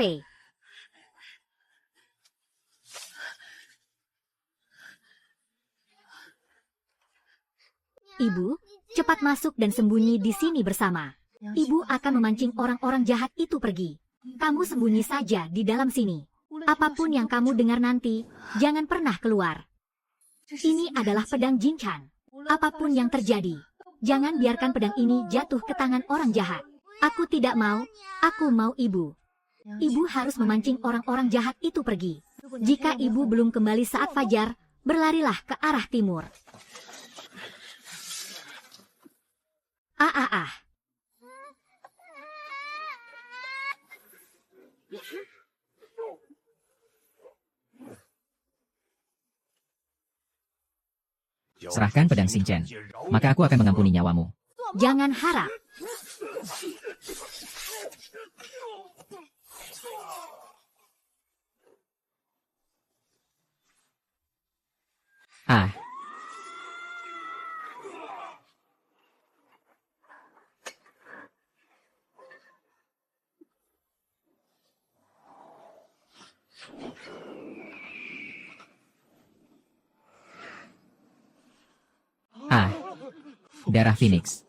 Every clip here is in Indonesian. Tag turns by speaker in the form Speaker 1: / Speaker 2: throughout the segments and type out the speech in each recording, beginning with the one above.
Speaker 1: kafe. Ibu, cepat masuk dan sembunyi di sini bersama. Ibu akan memancing orang-orang jahat itu pergi. Kamu sembunyi saja di dalam sini. Apapun yang kamu dengar nanti, jangan pernah keluar. Ini adalah pedang Jinchan. Apapun yang terjadi, jangan biarkan pedang ini jatuh ke tangan orang jahat. Aku tidak mau, aku mau ibu. Ibu harus memancing orang-orang jahat itu pergi. Jika ibu belum kembali saat fajar, berlarilah ke arah timur. Ah.
Speaker 2: Serahkan pedang Xingchen, maka aku akan mengampuni nyawamu.
Speaker 1: Jangan harap.
Speaker 2: Ah. Ah. Darah Phoenix.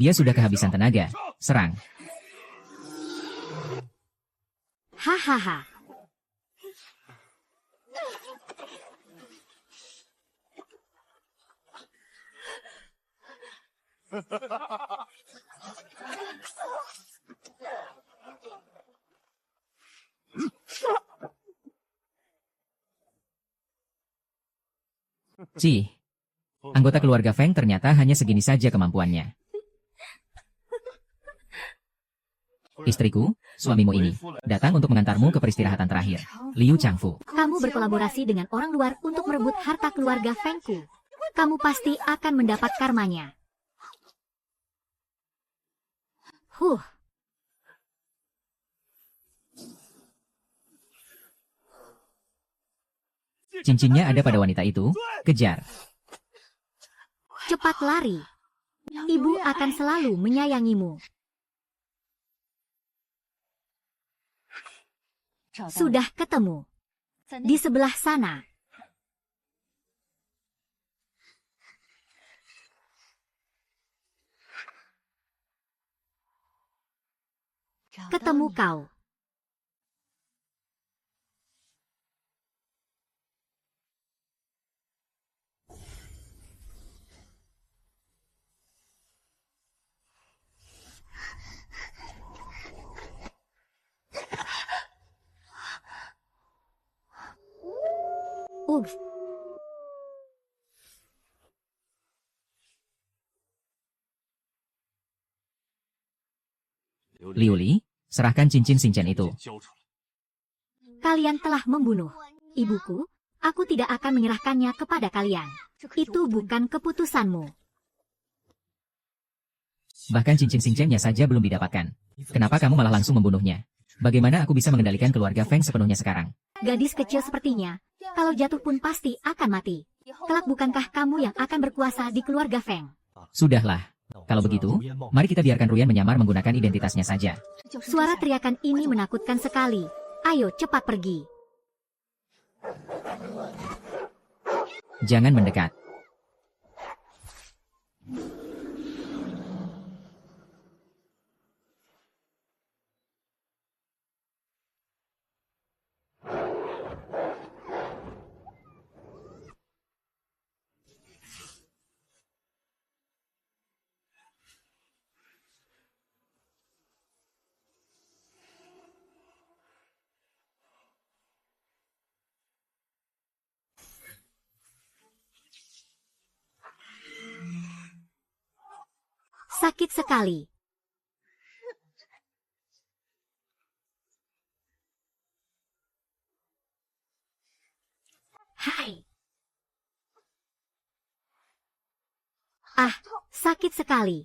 Speaker 2: Dia sudah kehabisan tenaga. Serang.
Speaker 1: Hahaha.
Speaker 2: Anggota keluarga Feng ternyata hanya segini saja kemampuannya. Istriku, suamimu ini, datang untuk mengantarmu ke peristirahatan terakhir. Liu Changfu.
Speaker 1: Kamu berkolaborasi dengan orang luar untuk merebut harta keluarga Fengku. Kamu pasti akan mendapat karmanya.
Speaker 2: Cincinnya ada pada wanita itu. Kejar.
Speaker 1: Cepat lari. Ibu akan selalu menyayangimu. Sudah ketemu. Di sebelah sana. Ketemu kau. Ups.
Speaker 2: Liu Li, serahkan cincin Xingchen itu.
Speaker 1: Kalian telah membunuh ibuku. Aku tidak akan menyerahkannya kepada kalian. Itu bukan keputusanmu.
Speaker 2: Bahkan cincin Xingchen-nya saja belum didapatkan. Kenapa kamu malah langsung membunuhnya? Bagaimana aku bisa mengendalikan keluarga Feng sepenuhnya sekarang?
Speaker 1: Gadis kecil sepertinya, kalau jatuh pun pasti akan mati. Kelak bukankah kamu yang akan berkuasa di keluarga Feng?
Speaker 2: Sudahlah. Kalau begitu, mari kita biarkan Ruyan menyamar menggunakan identitasnya saja.
Speaker 1: Suara teriakan ini menakutkan sekali. Ayo cepat pergi.
Speaker 2: Jangan mendekat.
Speaker 1: Sakit sekali. Hai. Ah, sakit sekali.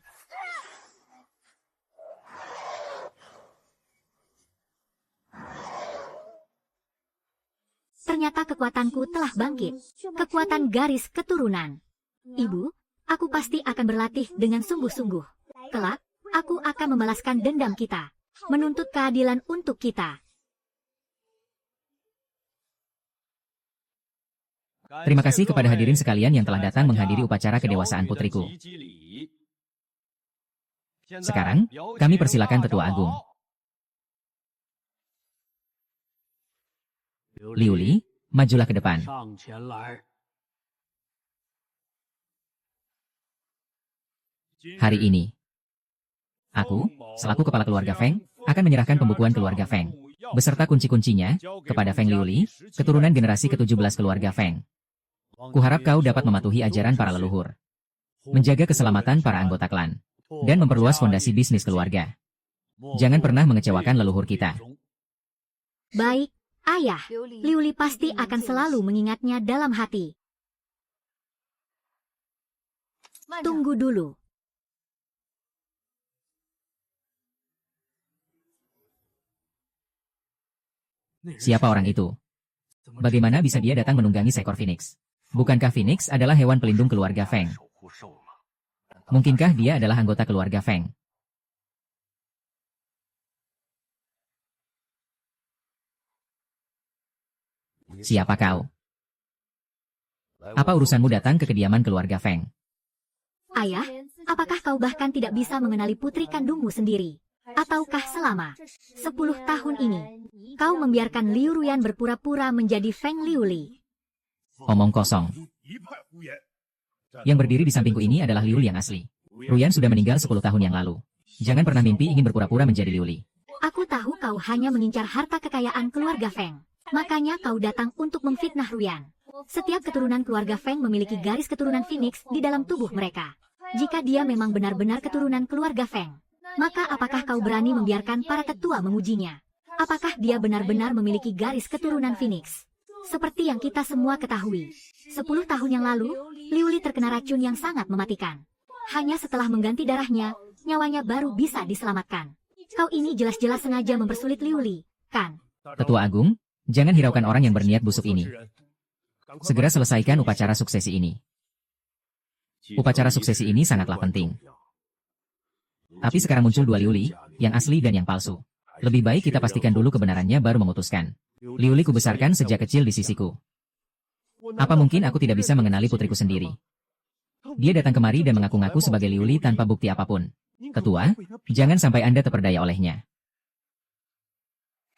Speaker 1: Ternyata kekuatanku telah bangkit. Kekuatan garis keturunan. Ibu, aku pasti akan berlatih dengan sungguh-sungguh. Kelak, aku akan membalaskan dendam kita. Menuntut keadilan untuk kita.
Speaker 2: Terima kasih kepada hadirin sekalian yang telah datang menghadiri upacara kedewasaan putriku. Sekarang, kami persilakan Tetua Agung. Liu Li, majulah ke depan. Hari ini, aku, selaku kepala keluarga Feng, akan menyerahkan pembukuan keluarga Feng, beserta kunci-kuncinya, kepada Feng Liu Li, keturunan generasi ke-17 keluarga Feng. Kuharap kau dapat mematuhi ajaran para leluhur, menjaga keselamatan para anggota klan, dan memperluas fondasi bisnis keluarga. Jangan pernah mengecewakan leluhur kita.
Speaker 1: Baik, Ayah. Liu Li pasti akan selalu mengingatnya dalam hati. Tunggu dulu.
Speaker 2: Siapa orang itu? Bagaimana bisa dia datang menunggangi seekor Phoenix? Bukankah Phoenix adalah hewan pelindung keluarga Feng? Mungkinkah dia adalah anggota keluarga Feng? Siapa kau? Apa urusanmu datang ke kediaman keluarga Feng?
Speaker 1: Ayah, apakah kau bahkan tidak bisa mengenali putri kandungmu sendiri? Ataukah selama 10 tahun ini, kau membiarkan Liu Ruyan berpura-pura menjadi Feng Liu Li?
Speaker 2: Omong kosong. Yang berdiri di sampingku ini adalah Liu Li yang asli. Ruyan sudah meninggal 10 tahun yang lalu. Jangan pernah mimpi ingin berpura-pura menjadi Liu Li.
Speaker 1: Aku tahu kau hanya mengincar harta kekayaan keluarga Feng. Makanya kau datang untuk memfitnah Ruyan. Setiap keturunan keluarga Feng memiliki garis keturunan Phoenix di dalam tubuh mereka. Jika dia memang benar-benar keturunan keluarga Feng, maka apakah kau berani membiarkan para tetua memujinya? Apakah dia benar-benar memiliki garis keturunan Phoenix? Seperti yang kita semua ketahui, 10 tahun yang lalu, Liu Li terkena racun yang sangat mematikan. Hanya setelah mengganti darahnya, nyawanya baru bisa diselamatkan. Kau ini jelas-jelas sengaja mempersulit Liu Li, kan?
Speaker 2: Tetua Agung, jangan hiraukan orang yang berniat busuk ini. Segera selesaikan upacara suksesi ini. Upacara suksesi ini sangatlah penting. Tapi sekarang muncul dua Liu Li, yang asli dan yang palsu. Lebih baik kita pastikan dulu kebenarannya baru memutuskan. Liu Li kubesarkan sejak kecil di sisiku. Apa mungkin aku tidak bisa mengenali putriku sendiri? Dia datang kemari dan mengaku-ngaku sebagai Liu Li tanpa bukti apapun. Ketua, jangan sampai Anda terperdaya olehnya.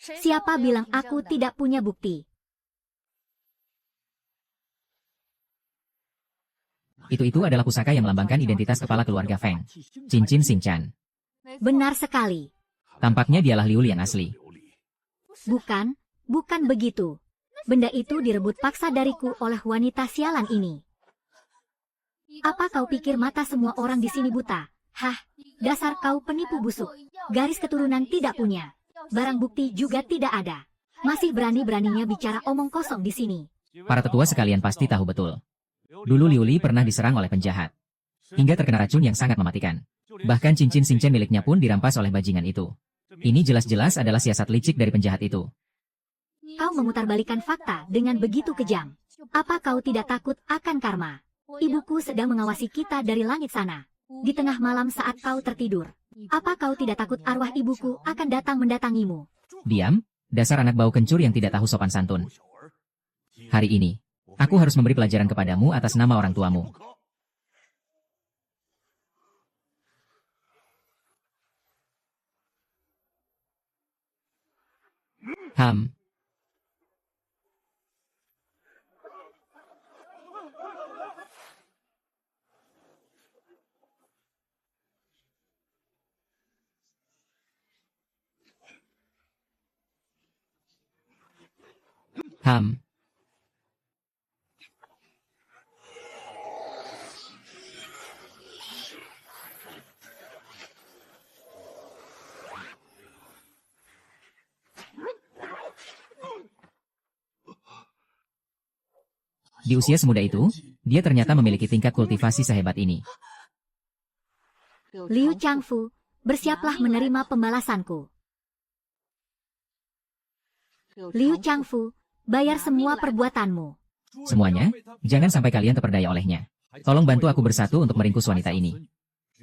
Speaker 1: Siapa bilang aku tidak punya bukti?
Speaker 2: Itu adalah pusaka yang melambangkan identitas kepala keluarga Feng. Cincin Xingchan.
Speaker 1: Benar sekali.
Speaker 2: Tampaknya dialah Liu Li yang asli.
Speaker 1: Bukan begitu. Benda itu direbut paksa dariku oleh wanita sialan ini. Apa kau pikir mata semua orang di sini buta? Hah, dasar kau penipu busuk. Garis keturunan tidak punya. Barang bukti juga tidak ada. Masih berani-beraninya bicara omong kosong di sini.
Speaker 2: Para tetua sekalian pasti tahu betul. Dulu Liu Li pernah diserang oleh penjahat. Hingga terkena racun yang sangat mematikan. Bahkan cincin Xingchen miliknya pun dirampas oleh bajingan itu. Ini jelas-jelas adalah siasat licik dari penjahat itu.
Speaker 1: Kau memutarbalikkan fakta dengan begitu kejam. Apa kau tidak takut akan karma? Ibuku sedang mengawasi kita dari langit sana. Di tengah malam saat kau tertidur. Apa kau tidak takut arwah ibuku akan datang mendatangimu?
Speaker 2: Diam, dasar anak bau kencur yang tidak tahu sopan santun. Hari ini, aku harus memberi pelajaran kepadamu atas nama orang tuamu. Ham. Ham. Di usia semuda itu, dia ternyata memiliki tingkat kultivasi sehebat ini.
Speaker 1: Liu Changfu, bersiaplah menerima pembalasanku. Liu Changfu, Bayar semua perbuatanmu.
Speaker 2: Semuanya, jangan sampai kalian terperdaya olehnya. Tolong bantu aku bersatu untuk meringkus wanita ini.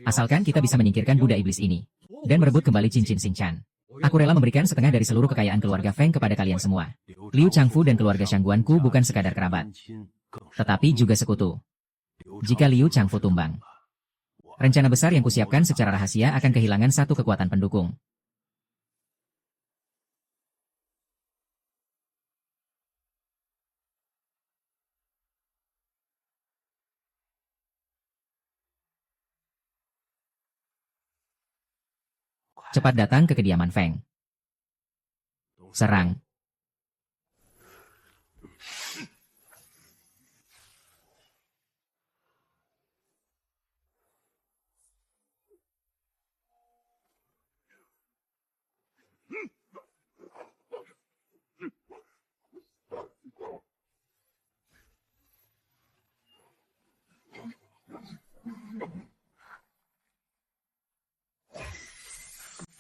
Speaker 2: Asalkan kita bisa menyingkirkan Buddha iblis ini. Dan merebut kembali cincin Xing Chan. Aku rela memberikan setengah dari seluruh kekayaan keluarga Feng kepada kalian semua. Liu Changfu dan keluarga Shangguanku bukan sekadar kerabat, tetapi juga sekutu. Jika Liu Changfu tumbang, rencana besar yang kusiapkan secara rahasia akan kehilangan satu kekuatan pendukung. Cepat datang ke kediaman Feng. Serang.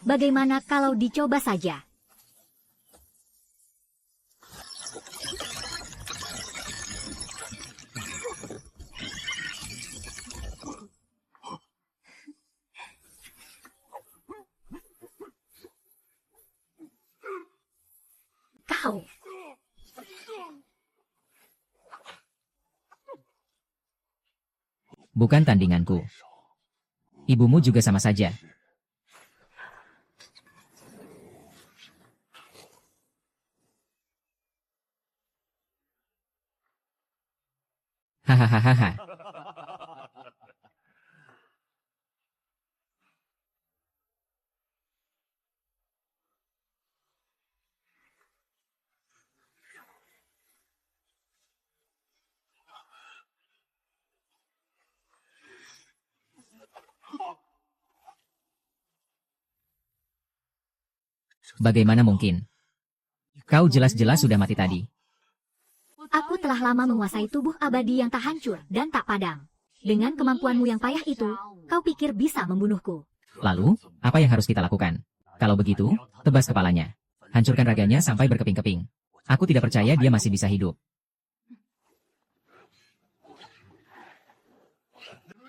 Speaker 1: Bagaimana kalau dicoba saja? Kau.
Speaker 2: Bukan tandinganku. Ibumu juga sama saja. Hahaha. Bagaimana mungkin? Kau jelas-jelas sudah mati tadi.
Speaker 1: Aku telah lama menguasai tubuh abadi yang tak hancur dan tak padam. Dengan kemampuanmu yang payah itu, kau pikir bisa membunuhku.
Speaker 2: Lalu, apa yang harus kita lakukan? Kalau begitu, tebas kepalanya. Hancurkan raganya sampai berkeping-keping. Aku tidak percaya dia masih bisa hidup.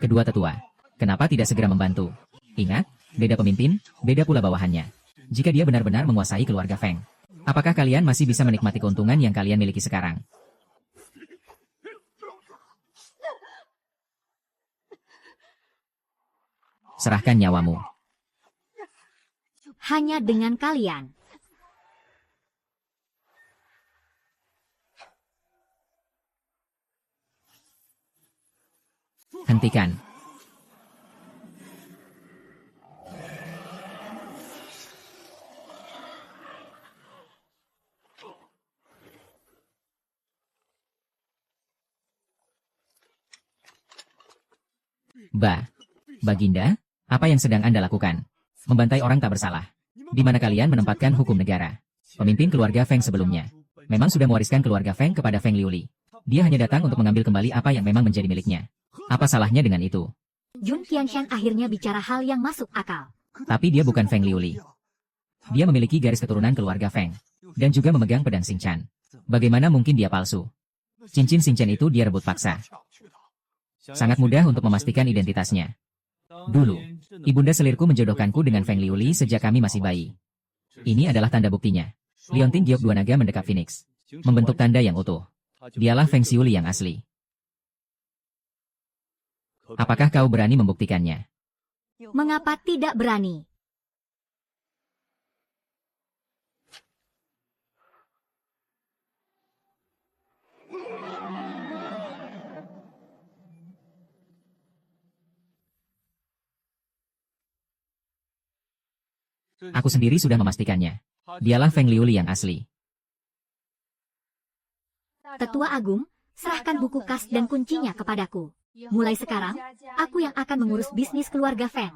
Speaker 2: Kedua tetua, kenapa tidak segera membantu? Ingat, beda pemimpin, beda pula bawahannya. Jika dia benar-benar menguasai keluarga Feng, apakah kalian masih bisa menikmati keuntungan yang kalian miliki sekarang? Serahkan nyawamu.
Speaker 1: Hanya dengan kalian.
Speaker 2: Hentikan. Baginda, apa yang sedang Anda lakukan? Membantai orang tak bersalah. Di mana kalian menempatkan hukum negara? Pemimpin keluarga Feng sebelumnya memang sudah mewariskan keluarga Feng kepada Feng Liuli. Dia hanya datang untuk mengambil kembali apa yang memang menjadi miliknya. Apa salahnya dengan itu?
Speaker 1: Jun Qianshan akhirnya bicara hal yang masuk akal.
Speaker 2: Tapi dia bukan Feng Liuli. Dia memiliki garis keturunan keluarga Feng dan juga memegang pedang Xing Chan. Bagaimana mungkin dia palsu? Cincin Xing Chan itu dia rebut paksa. Sangat mudah untuk memastikan identitasnya. Dulu, ibunda selirku menjodohkanku dengan Feng Liuli sejak kami masih bayi. Ini adalah tanda buktinya. Liontin Giok dua naga mendekap Phoenix, membentuk tanda yang utuh. Dialah Feng Xiuli yang asli. Apakah kau berani membuktikannya?
Speaker 1: Mengapa tidak berani?
Speaker 2: Aku sendiri sudah memastikannya. Dialah Feng Liuli yang asli.
Speaker 1: Tetua Agung, serahkan buku kas dan kuncinya kepadaku. Mulai sekarang, aku yang akan mengurus bisnis keluarga Feng.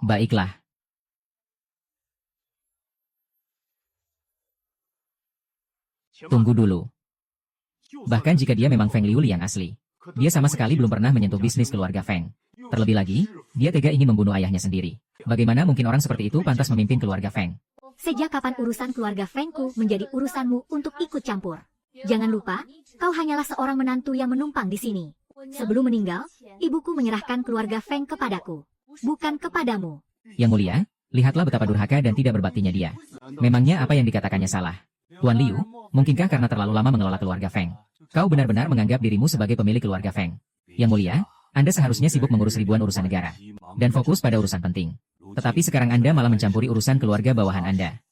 Speaker 2: Baiklah. Tunggu dulu. Bahkan jika dia memang Feng Liuli yang asli, dia sama sekali belum pernah menyentuh bisnis keluarga Feng. Terlebih lagi, dia tega ingin membunuh ayahnya sendiri. Bagaimana mungkin orang seperti itu pantas memimpin keluarga Feng?
Speaker 1: Sejak kapan urusan keluarga Fengku menjadi urusanmu untuk ikut campur? Jangan lupa, kau hanyalah seorang menantu yang menumpang di sini. Sebelum meninggal, ibuku menyerahkan keluarga Feng kepadaku, bukan kepadamu.
Speaker 2: Yang mulia, lihatlah betapa durhaka dan tidak berbaktinya dia. Memangnya apa yang dikatakannya salah? Tuan Liu, mungkinkah karena terlalu lama mengelola keluarga Feng, kau benar-benar menganggap dirimu sebagai pemilik keluarga Feng? Yang mulia, Anda seharusnya sibuk mengurus ribuan urusan negara dan fokus pada urusan penting. Tetapi sekarang Anda malah mencampuri urusan keluarga bawahan Anda.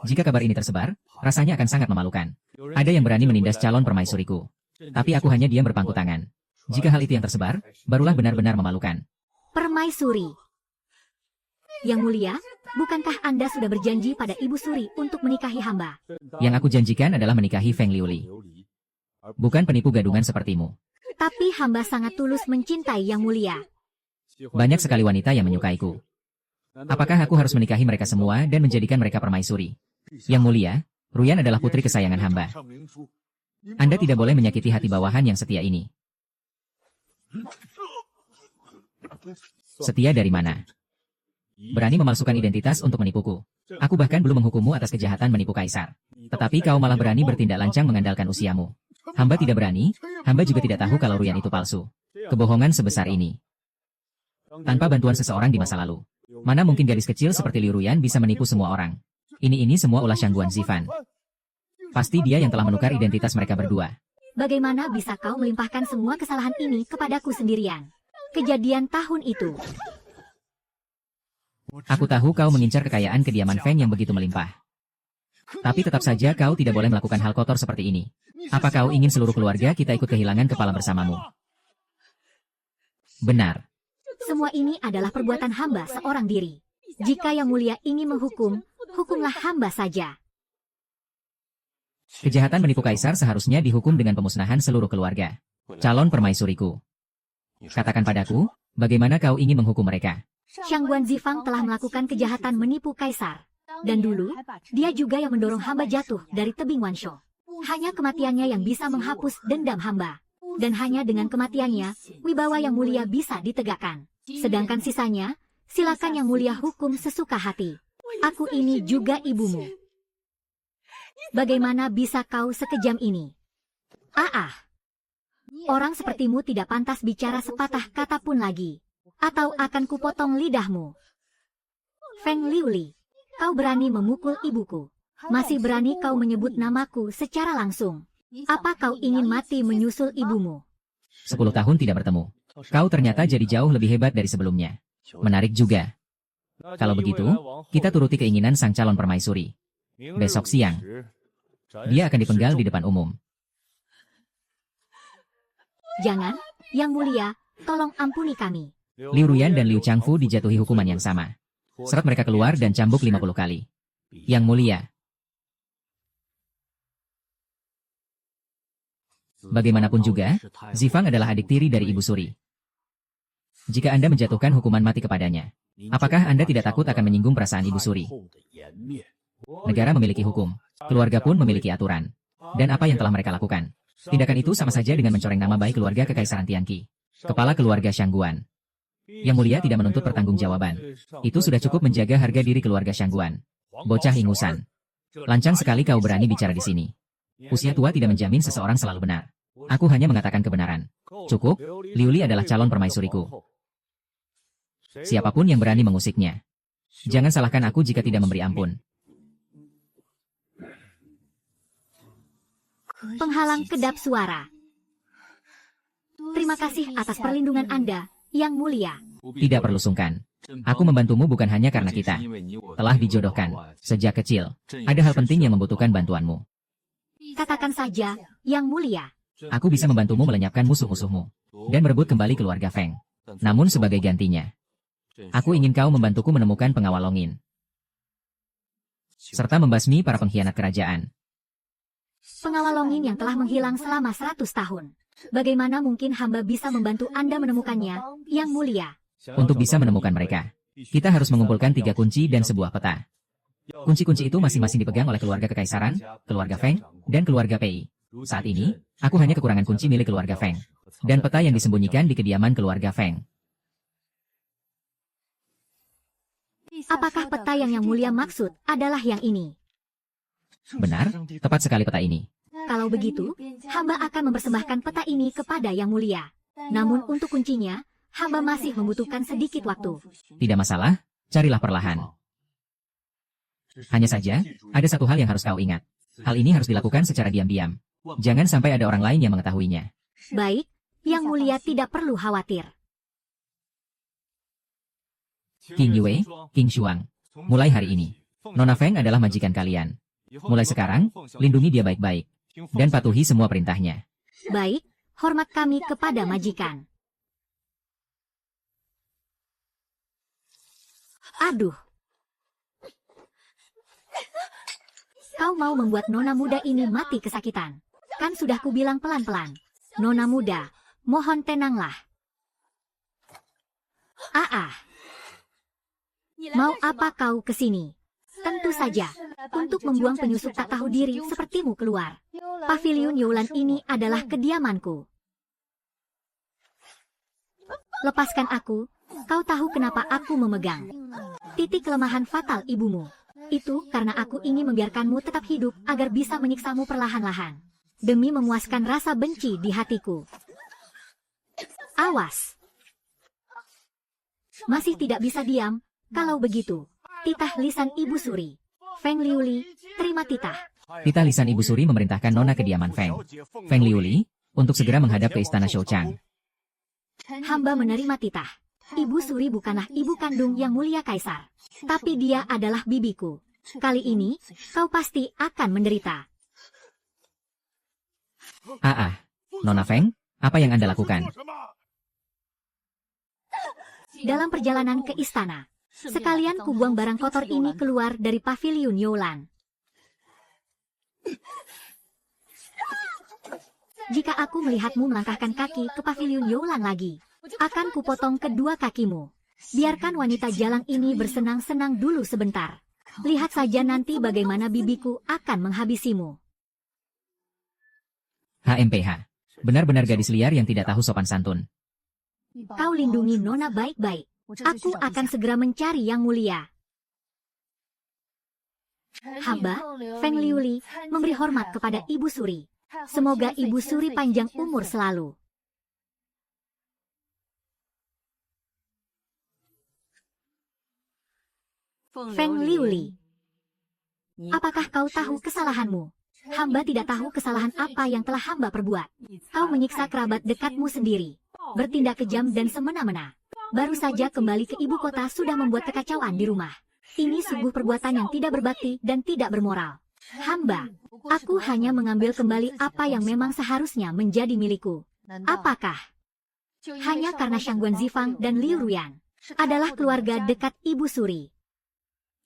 Speaker 2: Jika kabar ini tersebar, rasanya akan sangat memalukan. Ada yang berani menindas calon permaisuriku. Tapi aku hanya diam berpangku tangan. Jika hal itu yang tersebar, barulah benar-benar memalukan.
Speaker 1: Permaisuri. Yang mulia, bukankah Anda sudah berjanji pada Ibu Suri untuk menikahi hamba?
Speaker 2: Yang aku janjikan adalah menikahi Feng Liuli. Bukan penipu gadungan sepertimu.
Speaker 1: Tapi hamba sangat tulus mencintai Yang mulia.
Speaker 2: Banyak sekali wanita yang menyukaiku. Apakah aku harus menikahi mereka semua dan menjadikan mereka permaisuri? Yang mulia, Ruyan adalah putri kesayangan hamba. Anda tidak boleh menyakiti hati bawahan yang setia ini. Setia dari mana? Berani memalsukan identitas untuk menipuku. Aku bahkan belum menghukummu atas kejahatan menipu kaisar. Tetapi kau malah berani bertindak lancang mengandalkan usiamu. Hamba tidak berani, hamba juga tidak tahu kalau Ruyan itu palsu. Kebohongan sebesar ini. Tanpa bantuan seseorang di masa lalu. Mana mungkin gadis kecil seperti Liu Ruyan bisa menipu semua orang. Ini semua ulah Shangguan Zifan. Pasti dia yang telah menukar identitas mereka berdua.
Speaker 1: Bagaimana bisa kau melimpahkan semua kesalahan ini kepadaku sendirian? Kejadian tahun itu.
Speaker 2: Aku tahu kau mengincar kekayaan kediaman Feng yang begitu melimpah. Tapi tetap saja kau tidak boleh melakukan hal kotor seperti ini. Apa kau ingin seluruh keluarga kita ikut kehilangan kepala bersamamu? Benar.
Speaker 1: Semua ini adalah perbuatan hamba seorang diri. Jika Yang mulia ingin menghukum, hukumlah hamba saja.
Speaker 2: Kejahatan menipu kaisar seharusnya dihukum dengan pemusnahan seluruh keluarga. Calon permaisuriku. Katakan padaku, bagaimana kau ingin menghukum mereka?
Speaker 1: Shangguan Zifang telah melakukan kejahatan menipu kaisar. Dan dulu, dia juga yang mendorong hamba jatuh dari tebing Wansho. Hanya kematiannya yang bisa menghapus dendam hamba. Dan hanya dengan kematiannya, wibawa Yang mulia bisa ditegakkan. Sedangkan sisanya, silakan Yang mulia hukum sesuka hati. Aku ini juga ibumu. Bagaimana bisa kau sekejam ini? Orang sepertimu tidak pantas bicara sepatah kata pun lagi. Atau akan kupotong lidahmu. Feng Liuli, kau berani memukul ibuku. Masih berani kau menyebut namaku secara langsung. Apa kau ingin mati menyusul ibumu?
Speaker 2: 10 tahun tidak bertemu. Kau ternyata jadi jauh lebih hebat dari sebelumnya. Menarik juga. Kalau begitu, kita turuti keinginan sang calon permaisuri. Besok siang, dia akan dipenggal di depan umum.
Speaker 1: Jangan, Yang mulia, tolong ampuni kami.
Speaker 2: Liu Ruyan dan Liu Changfu dijatuhi hukuman yang sama. Seret mereka keluar dan cambuk 50 kali. Yang mulia. Bagaimanapun juga, Zifang adalah adik tiri dari Ibu Suri. Jika Anda menjatuhkan hukuman mati kepadanya, apakah Anda tidak takut akan menyinggung perasaan Ibu Suri? Negara memiliki hukum, keluarga pun memiliki aturan. Dan apa yang telah mereka lakukan? Tindakan itu sama saja dengan mencoreng nama baik keluarga Kekaisaran Tianqi. Kepala keluarga Shangguan. Yang mulia tidak menuntut pertanggungjawaban. Itu sudah cukup menjaga harga diri keluarga Shangguan. Bocah ingusan. Lancang sekali kau berani bicara di sini. Usia tua tidak menjamin seseorang selalu benar. Aku hanya mengatakan kebenaran. Cukup, Liuli adalah calon permaisuriku. Siapapun yang berani mengusiknya. Jangan salahkan aku jika tidak memberi ampun.
Speaker 1: Penghalang kedap suara. Terima kasih atas perlindungan Anda, Yang mulia.
Speaker 2: Tidak perlu sungkan. Aku membantumu bukan hanya karena kita telah dijodohkan sejak kecil. Ada hal penting yang membutuhkan bantuanmu.
Speaker 1: Katakan saja, Yang mulia.
Speaker 2: Aku bisa membantumu melenyapkan musuh-musuhmu dan merebut kembali keluarga Feng. Namun sebagai gantinya, aku ingin kau membantuku menemukan pengawal Longin serta membasmi para pengkhianat kerajaan.
Speaker 1: Pengawal Longin yang telah menghilang selama 100 tahun. Bagaimana mungkin hamba bisa membantu Anda menemukannya, Yang mulia?
Speaker 2: Untuk bisa menemukan mereka, kita harus mengumpulkan 3 kunci dan sebuah peta. Kunci-kunci itu masing-masing dipegang oleh keluarga Kekaisaran, keluarga Feng, dan keluarga Pei. Saat ini, aku hanya kekurangan kunci milik keluarga Feng. Dan peta yang disembunyikan di kediaman keluarga Feng.
Speaker 1: Apakah peta yang mulia maksud adalah yang ini?
Speaker 2: Benar, tepat sekali peta ini.
Speaker 1: Kalau begitu, hamba akan mempersembahkan peta ini kepada Yang Mulia. Namun untuk kuncinya, hamba masih membutuhkan sedikit waktu.
Speaker 2: Tidak masalah, carilah perlahan. Hanya saja, ada satu hal yang harus kau ingat. Hal ini harus dilakukan secara diam-diam. Jangan sampai ada orang lain yang mengetahuinya.
Speaker 1: Baik, Yang Mulia tidak perlu khawatir.
Speaker 2: King Yue, King Shuang. Mulai hari ini, Nona Feng adalah majikan kalian. Mulai sekarang, lindungi dia baik-baik. Dan patuhi semua perintahnya.
Speaker 1: Baik, hormat kami kepada majikan. Aduh. Kau mau membuat nona muda ini mati kesakitan. Kan sudah kubilang pelan-pelan. Nona muda, mohon tenanglah. Mau apa kau kesini? Tentu saja, untuk membuang penyusup tak tahu diri sepertimu keluar. Paviliun Youlan ini adalah kediamanku. Lepaskan aku, kau tahu kenapa aku memegang titik kelemahan fatal ibumu. Itu karena aku ingin membiarkanmu tetap hidup agar bisa menyiksamu perlahan-lahan. Demi memuaskan rasa benci di hatiku. Awas. Masih tidak bisa diam, kalau begitu. Titah lisan Ibu Suri. Feng Liuli, terima titah.
Speaker 2: Titah lisan Ibu Suri memerintahkan Nona kediaman Feng. Feng Liuli, untuk segera menghadap ke istana Shouchang.
Speaker 1: Hamba menerima titah. Ibu Suri bukanlah ibu kandung Yang Mulia Kaisar. Tapi dia adalah bibiku. Kali ini, kau pasti akan menderita.
Speaker 2: Nona Feng, apa yang Anda lakukan?
Speaker 1: Dalam perjalanan ke istana, sekalian kubuang barang kotor ini keluar dari Paviliun Youlan. Jika aku melihatmu melangkahkan kaki ke Paviliun Youlan lagi, akan kupotong kedua kakimu. Biarkan wanita jalang ini bersenang-senang dulu sebentar. Lihat saja nanti bagaimana bibiku akan menghabisimu.
Speaker 2: HMPH. Benar-benar gadis liar yang tidak tahu sopan santun.
Speaker 1: Kau lindungi Nona baik-baik. Aku akan segera mencari Yang Mulia. Hamba, Feng Liuli, memberi hormat kepada Ibu Suri. Semoga Ibu Suri panjang umur selalu. Feng Liuli, apakah kau tahu kesalahanmu? Hamba tidak tahu kesalahan apa yang telah hamba perbuat. Kau menyiksa kerabat dekatmu sendiri. Bertindak kejam dan semena-mena. Baru saja kembali ke ibu kota sudah membuat kekacauan di rumah. Ini sungguh perbuatan yang tidak berbakti dan tidak bermoral. Hamba, aku hanya mengambil kembali apa yang memang seharusnya menjadi milikku. Apakah hanya karena Shangguan Zifang dan Liu Ruyan adalah keluarga dekat Ibu Suri?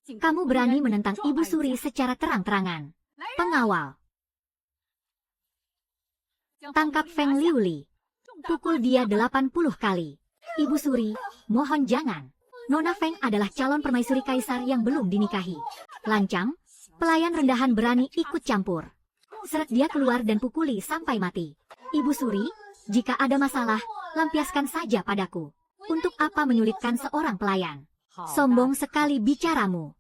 Speaker 1: Kamu berani menentang Ibu Suri secara terang-terangan. Pengawal, tangkap Feng Liuli. Pukul dia 80 kali. Ibu Suri, mohon jangan. Nona Feng adalah calon permaisuri kaisar yang belum dinikahi. Lancang, pelayan rendahan berani ikut campur. Seret dia keluar dan pukuli sampai mati. Ibu Suri, jika ada masalah, lampiaskan saja padaku. Untuk apa menyulitkan seorang pelayan? Sombong sekali bicaramu.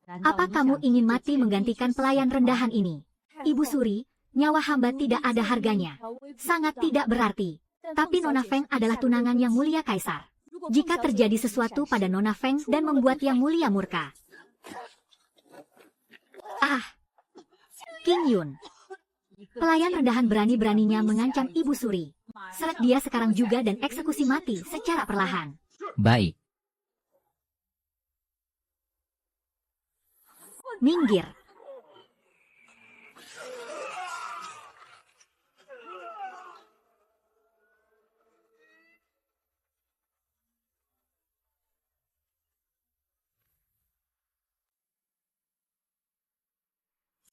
Speaker 1: Apa kamu ingin mati menggantikan pelayan rendahan ini? Ibu Suri, nyawa hamba tidak ada harganya. Sangat tidak berarti. Tapi Nona Feng adalah tunangan Yang Mulia Kaisar. Jika terjadi sesuatu pada Nona Feng dan membuat Yang Mulia murka. King Yun. Pelayan rendahan berani-beraninya mengancam Ibu Suri. Seret dia sekarang juga dan eksekusi mati secara perlahan.
Speaker 2: Baik.
Speaker 1: Minggir.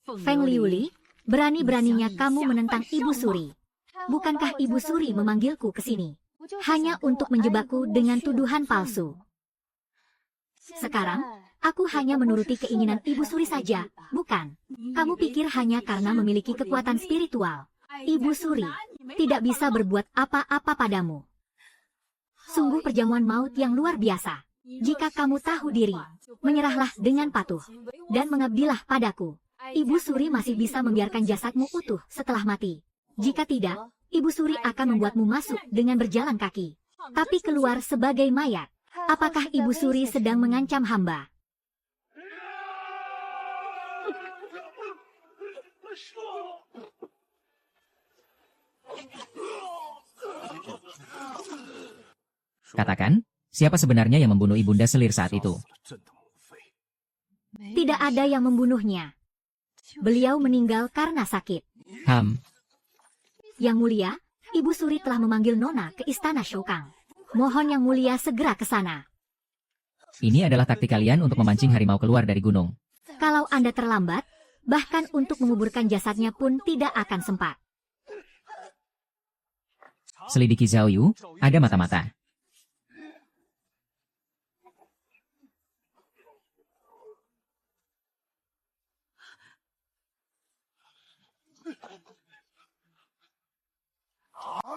Speaker 1: Feng Liuli, berani-beraninya kamu menentang Ibu Suri. Bukankah Ibu Suri memanggilku ke sini hanya untuk menjebakku dengan tuduhan palsu? Sekarang, aku hanya menuruti keinginan Ibu Suri saja, bukan? Kamu pikir hanya karena memiliki kekuatan spiritual, Ibu Suri tidak bisa berbuat apa-apa padamu? Sungguh perjamuan maut yang luar biasa. Jika kamu tahu diri, menyerahlah dengan patuh, dan mengabdilah padaku. Ibu Suri masih bisa membiarkan jasadmu utuh setelah mati. Jika tidak, Ibu Suri akan membuatmu masuk dengan berjalan kaki. Tapi keluar sebagai mayat. Apakah Ibu Suri sedang mengancam hamba?
Speaker 2: Katakan, siapa sebenarnya yang membunuh Ibunda Selir saat itu?
Speaker 1: Tidak ada yang membunuhnya. Beliau meninggal karena sakit. Yang mulia, Ibu Suri telah memanggil Nona ke istana Shokang. Mohon Yang mulia segera ke sana.
Speaker 2: Ini adalah taktik kalian untuk memancing harimau keluar dari gunung.
Speaker 1: Kalau Anda terlambat, bahkan untuk menguburkan jasadnya pun tidak akan sempat.
Speaker 2: Selidiki Zhao Yu, ada mata-mata.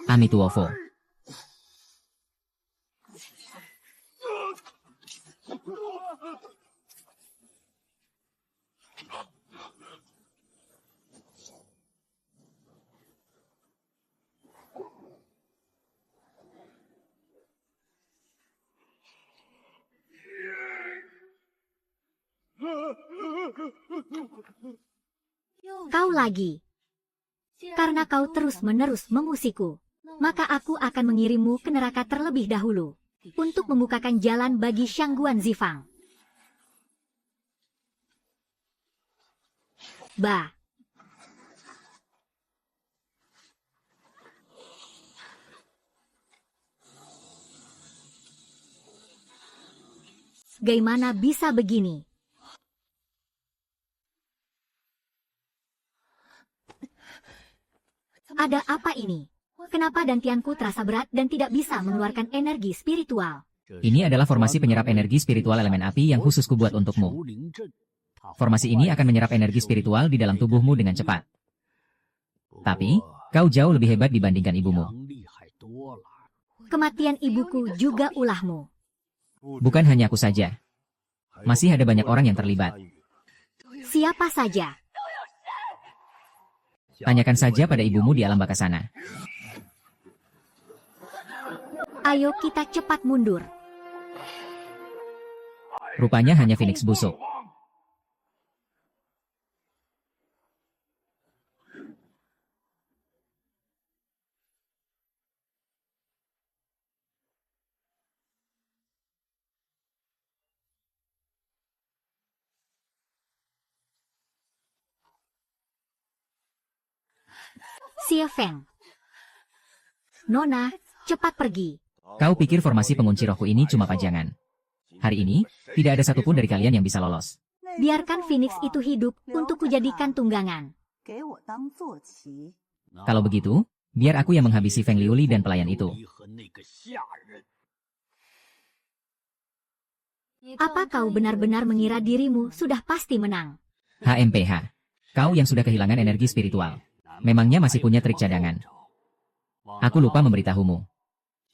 Speaker 2: Amituofo.
Speaker 1: Kau lagi. Karena kau terus-menerus memusikku, maka aku akan mengirimmu ke neraka terlebih dahulu untuk membukakan jalan bagi Shangguan Zifang. Bah. Bagaimana bisa begini? Ada apa ini? Kenapa dantianku terasa berat dan tidak bisa mengeluarkan energi spiritual?
Speaker 2: Ini adalah formasi penyerap energi spiritual elemen api yang khusus kubuat untukmu. Formasi ini akan menyerap energi spiritual di dalam tubuhmu dengan cepat. Tapi, kau jauh lebih hebat dibandingkan ibumu.
Speaker 1: Kematian ibuku juga ulahmu.
Speaker 2: Bukan hanya aku saja. Masih ada banyak orang yang terlibat.
Speaker 1: Siapa saja?
Speaker 2: Tanyakan saja pada ibumu di alam baka sana.
Speaker 1: Ayo kita cepat mundur.
Speaker 2: Rupanya hanya Phoenix busuk.
Speaker 1: Xie Feng. Nona, cepat pergi.
Speaker 2: Kau pikir formasi pengunci rohku ini cuma pajangan? Hari ini, tidak ada satupun dari kalian yang bisa lolos.
Speaker 1: Biarkan Phoenix itu hidup untuk kujadikan tunggangan.
Speaker 2: Kalau begitu, biar aku yang menghabisi Feng Liuli dan pelayan itu.
Speaker 1: Apa kau benar-benar mengira dirimu sudah pasti menang?
Speaker 2: HMPH. Kau yang sudah kehilangan energi spiritual. Memangnya masih punya trik cadangan? Aku lupa memberitahumu.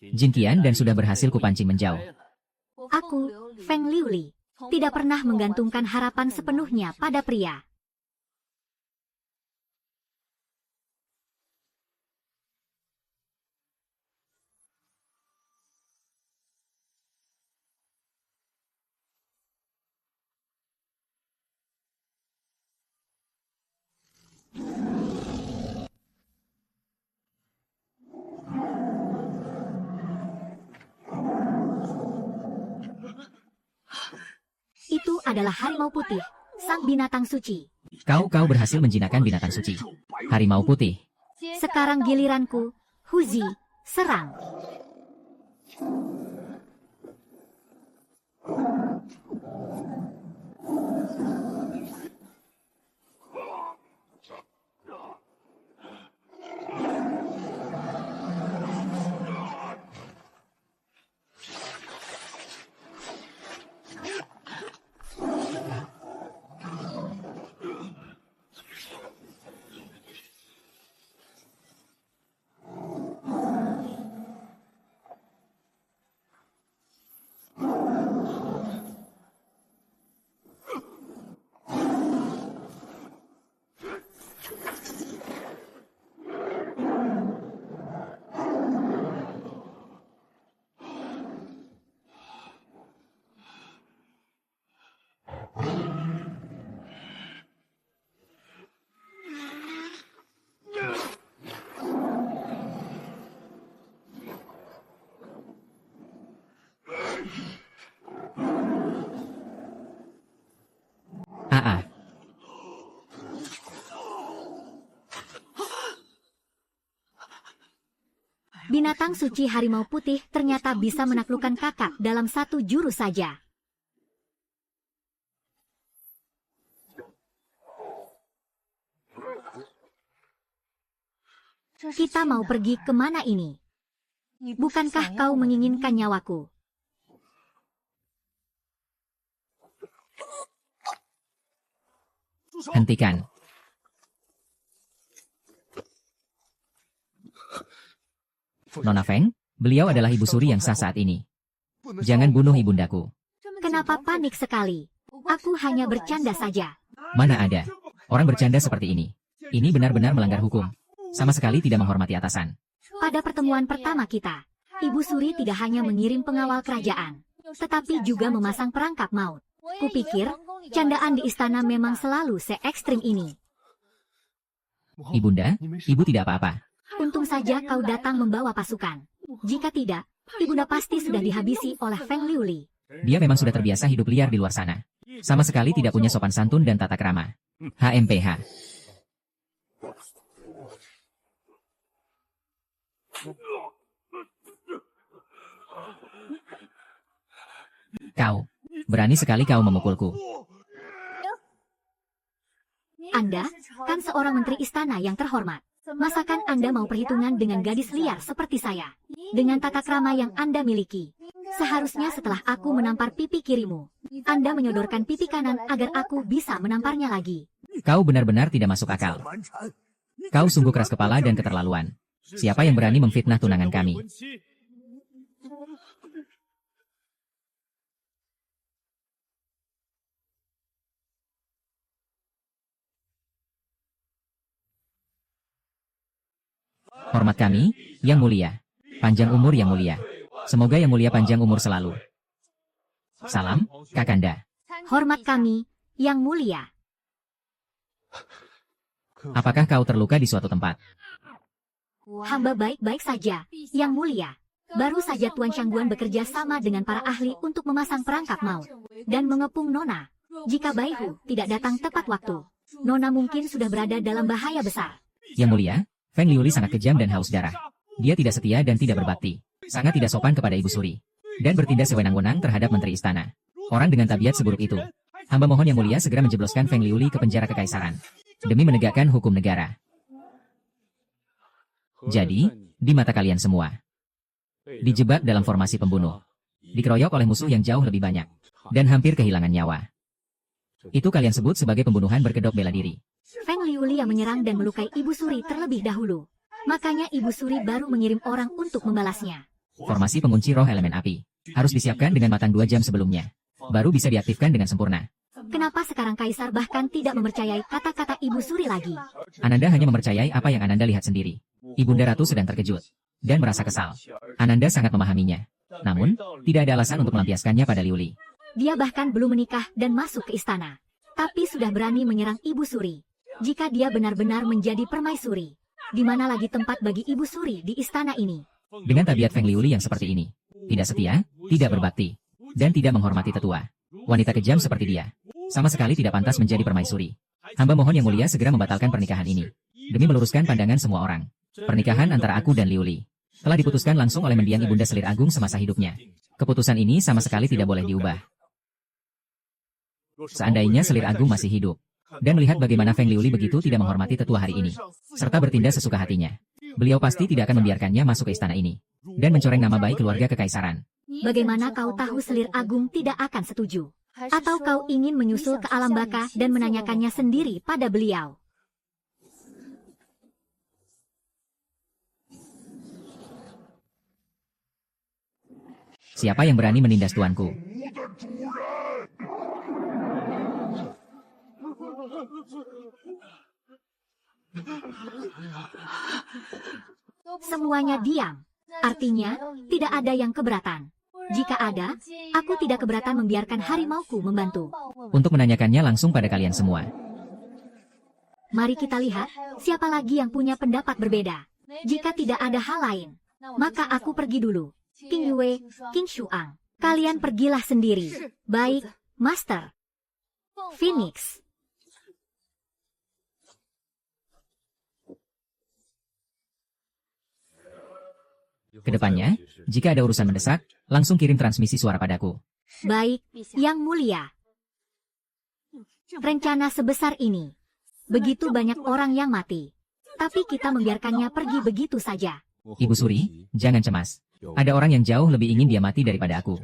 Speaker 2: Jin Qian dan sudah berhasil kupancing menjauh.
Speaker 1: Aku, Feng Liuli, tidak pernah menggantungkan harapan sepenuhnya pada pria. Itu adalah harimau putih, sang binatang suci.
Speaker 2: Kau berhasil menjinakkan binatang suci. Harimau putih.
Speaker 1: Sekarang giliranku, Huzi, serang.
Speaker 2: Ah, ah.
Speaker 1: Binatang suci harimau putih ternyata bisa menaklukkan kakak dalam satu jurus saja. Kita mau pergi kemana ini? Bukankah kau menginginkan nyawaku?
Speaker 2: Hentikan. Nona Feng, beliau adalah ibu suri yang sah saat ini. Jangan bunuh ibundaku.
Speaker 1: Kenapa panik sekali? Aku hanya bercanda saja.
Speaker 2: Mana ada. Orang bercanda seperti ini. Ini benar-benar melanggar hukum. Sama sekali tidak menghormati atasan.
Speaker 1: Pada pertemuan pertama kita, Ibu Suri tidak hanya mengirim pengawal kerajaan, tetapi juga memasang perangkap maut. Kupikir, candaan di istana memang selalu se-ekstrim ini.
Speaker 2: Ibunda, ibu tidak apa-apa.
Speaker 1: Untung saja kau datang membawa pasukan. Jika tidak, ibunda pasti sudah dihabisi oleh Feng Liuli.
Speaker 2: Dia memang sudah terbiasa hidup liar di luar sana. Sama sekali tidak punya sopan santun dan tata krama. HMPH. Kau, berani sekali kau memukulku.
Speaker 1: Anda, kan seorang menteri istana yang terhormat. Masakan Anda mau perhitungan dengan gadis liar seperti saya? Dengan tata krama yang Anda miliki. Seharusnya setelah aku menampar pipi kirimu, Anda menyodorkan pipi kanan agar aku bisa menamparnya lagi.
Speaker 2: Kau benar-benar tidak masuk akal. Kau sungguh keras kepala dan keterlaluan. Siapa yang berani memfitnah tunangan kami? Hormat kami, Yang Mulia. Panjang umur Yang Mulia. Semoga Yang Mulia panjang umur selalu. Salam, Kakanda.
Speaker 1: Hormat kami, Yang Mulia.
Speaker 2: Apakah kau terluka di suatu tempat?
Speaker 1: Hamba baik-baik saja, Yang Mulia. Baru saja Tuan Shangguan bekerja sama dengan para ahli untuk memasang perangkap maut dan mengepung Nona. Jika Baihu tidak datang tepat waktu, Nona mungkin sudah berada dalam bahaya besar.
Speaker 2: Yang Mulia, Feng Liuli sangat kejam dan haus darah. Dia tidak setia dan tidak berbakti. Sangat tidak sopan kepada Ibu Suri. Dan bertindak sewenang-wenang terhadap menteri istana. Orang dengan tabiat seburuk itu. Hamba mohon Yang Mulia segera menjebloskan Feng Liuli ke penjara kekaisaran. Demi menegakkan hukum negara. Jadi, di mata kalian semua. Dijebak dalam formasi pembunuh. Dikeroyok oleh musuh yang jauh lebih banyak. Dan hampir kehilangan nyawa. Itu kalian sebut sebagai pembunuhan berkedok bela diri.
Speaker 1: Feng Liuli yang menyerang dan melukai Ibu Suri terlebih dahulu. Makanya Ibu Suri baru mengirim orang untuk membalasnya.
Speaker 2: Formasi pengunci roh elemen api. Harus disiapkan dengan matang 2 jam sebelumnya. Baru bisa diaktifkan dengan sempurna.
Speaker 1: Kenapa sekarang Kaisar bahkan tidak mempercayai kata-kata Ibu Suri lagi?
Speaker 2: Ananda hanya mempercayai apa yang Ananda lihat sendiri. Ibunda Ratu sedang terkejut. Dan merasa kesal. Ananda sangat memahaminya. Namun, tidak ada alasan untuk melampiaskannya pada Liuli.
Speaker 1: Dia bahkan belum menikah dan masuk ke istana. Tapi sudah berani menyerang Ibu Suri. Jika dia benar-benar menjadi permaisuri, di mana lagi tempat bagi Ibu Suri di istana ini?
Speaker 2: Dengan tabiat Feng Liuli yang seperti ini. Tidak setia, tidak berbakti, dan tidak menghormati tetua. Wanita kejam seperti dia. Sama sekali tidak pantas menjadi permaisuri. Hamba mohon Yang Mulia segera membatalkan pernikahan ini. Demi meluruskan pandangan semua orang. Pernikahan antara aku dan Liuli telah diputuskan langsung oleh mendiang Ibunda Selir Agung semasa hidupnya. Keputusan ini sama sekali tidak boleh diubah. Seandainya Selir Agung masih hidup, dan melihat bagaimana Feng Liuli begitu tidak menghormati tetua hari ini, serta bertindak sesuka hatinya, beliau pasti tidak akan membiarkannya masuk ke istana ini, dan mencoreng nama baik keluarga kekaisaran.
Speaker 1: Bagaimana kau tahu Selir Agung tidak akan setuju? Atau kau ingin menyusul ke alam baka dan menanyakannya sendiri pada beliau?
Speaker 2: Siapa yang berani menindas tuanku?
Speaker 1: Semuanya diam. Artinya, tidak ada yang keberatan. Jika ada, aku tidak keberatan membiarkan harimauku membantu.
Speaker 2: Untuk menanyakannya langsung pada kalian semua.
Speaker 1: Mari kita lihat, siapa lagi yang punya pendapat berbeda. Jika tidak ada hal lain, maka aku pergi dulu. King Yue, King Shuang, kalian pergilah sendiri. Baik, Master. Phoenix.
Speaker 2: Kedepannya, jika ada urusan mendesak, langsung kirim transmisi suara padaku.
Speaker 1: Baik, Yang Mulia. Rencana sebesar ini. Begitu banyak orang yang mati. Tapi kita membiarkannya pergi begitu saja.
Speaker 2: Ibu Suri, jangan cemas. Ada orang yang jauh lebih ingin dia mati daripada aku.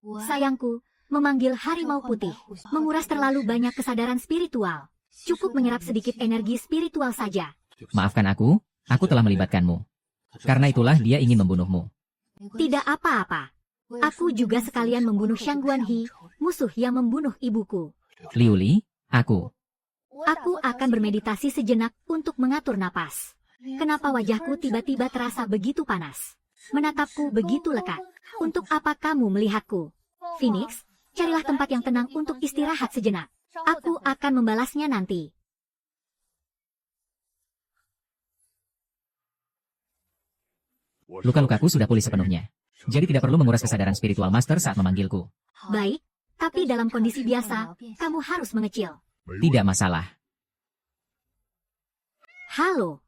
Speaker 1: Sayangku, memanggil harimau putih, menguras terlalu banyak kesadaran spiritual. Cukup menyerap sedikit energi spiritual saja.
Speaker 2: Maafkan aku telah melibatkanmu. Karena itulah dia ingin membunuhmu.
Speaker 1: Tidak apa-apa. Aku juga sekalian membunuh Shang Guanhi, musuh yang membunuh ibuku.
Speaker 2: Liu Li, aku.
Speaker 1: Aku akan bermeditasi sejenak untuk mengatur napas. Kenapa wajahku tiba-tiba terasa begitu panas? Menatapku begitu lekat. Untuk apa kamu melihatku? Phoenix, carilah tempat yang tenang untuk istirahat sejenak. Aku akan membalasnya nanti.
Speaker 2: Luka-lukaku sudah pulih sepenuhnya. Jadi tidak perlu menguras kesadaran spiritual master saat memanggilku.
Speaker 1: Baik, tapi dalam kondisi biasa, kamu harus mengecil.
Speaker 2: Tidak masalah.
Speaker 1: Halo.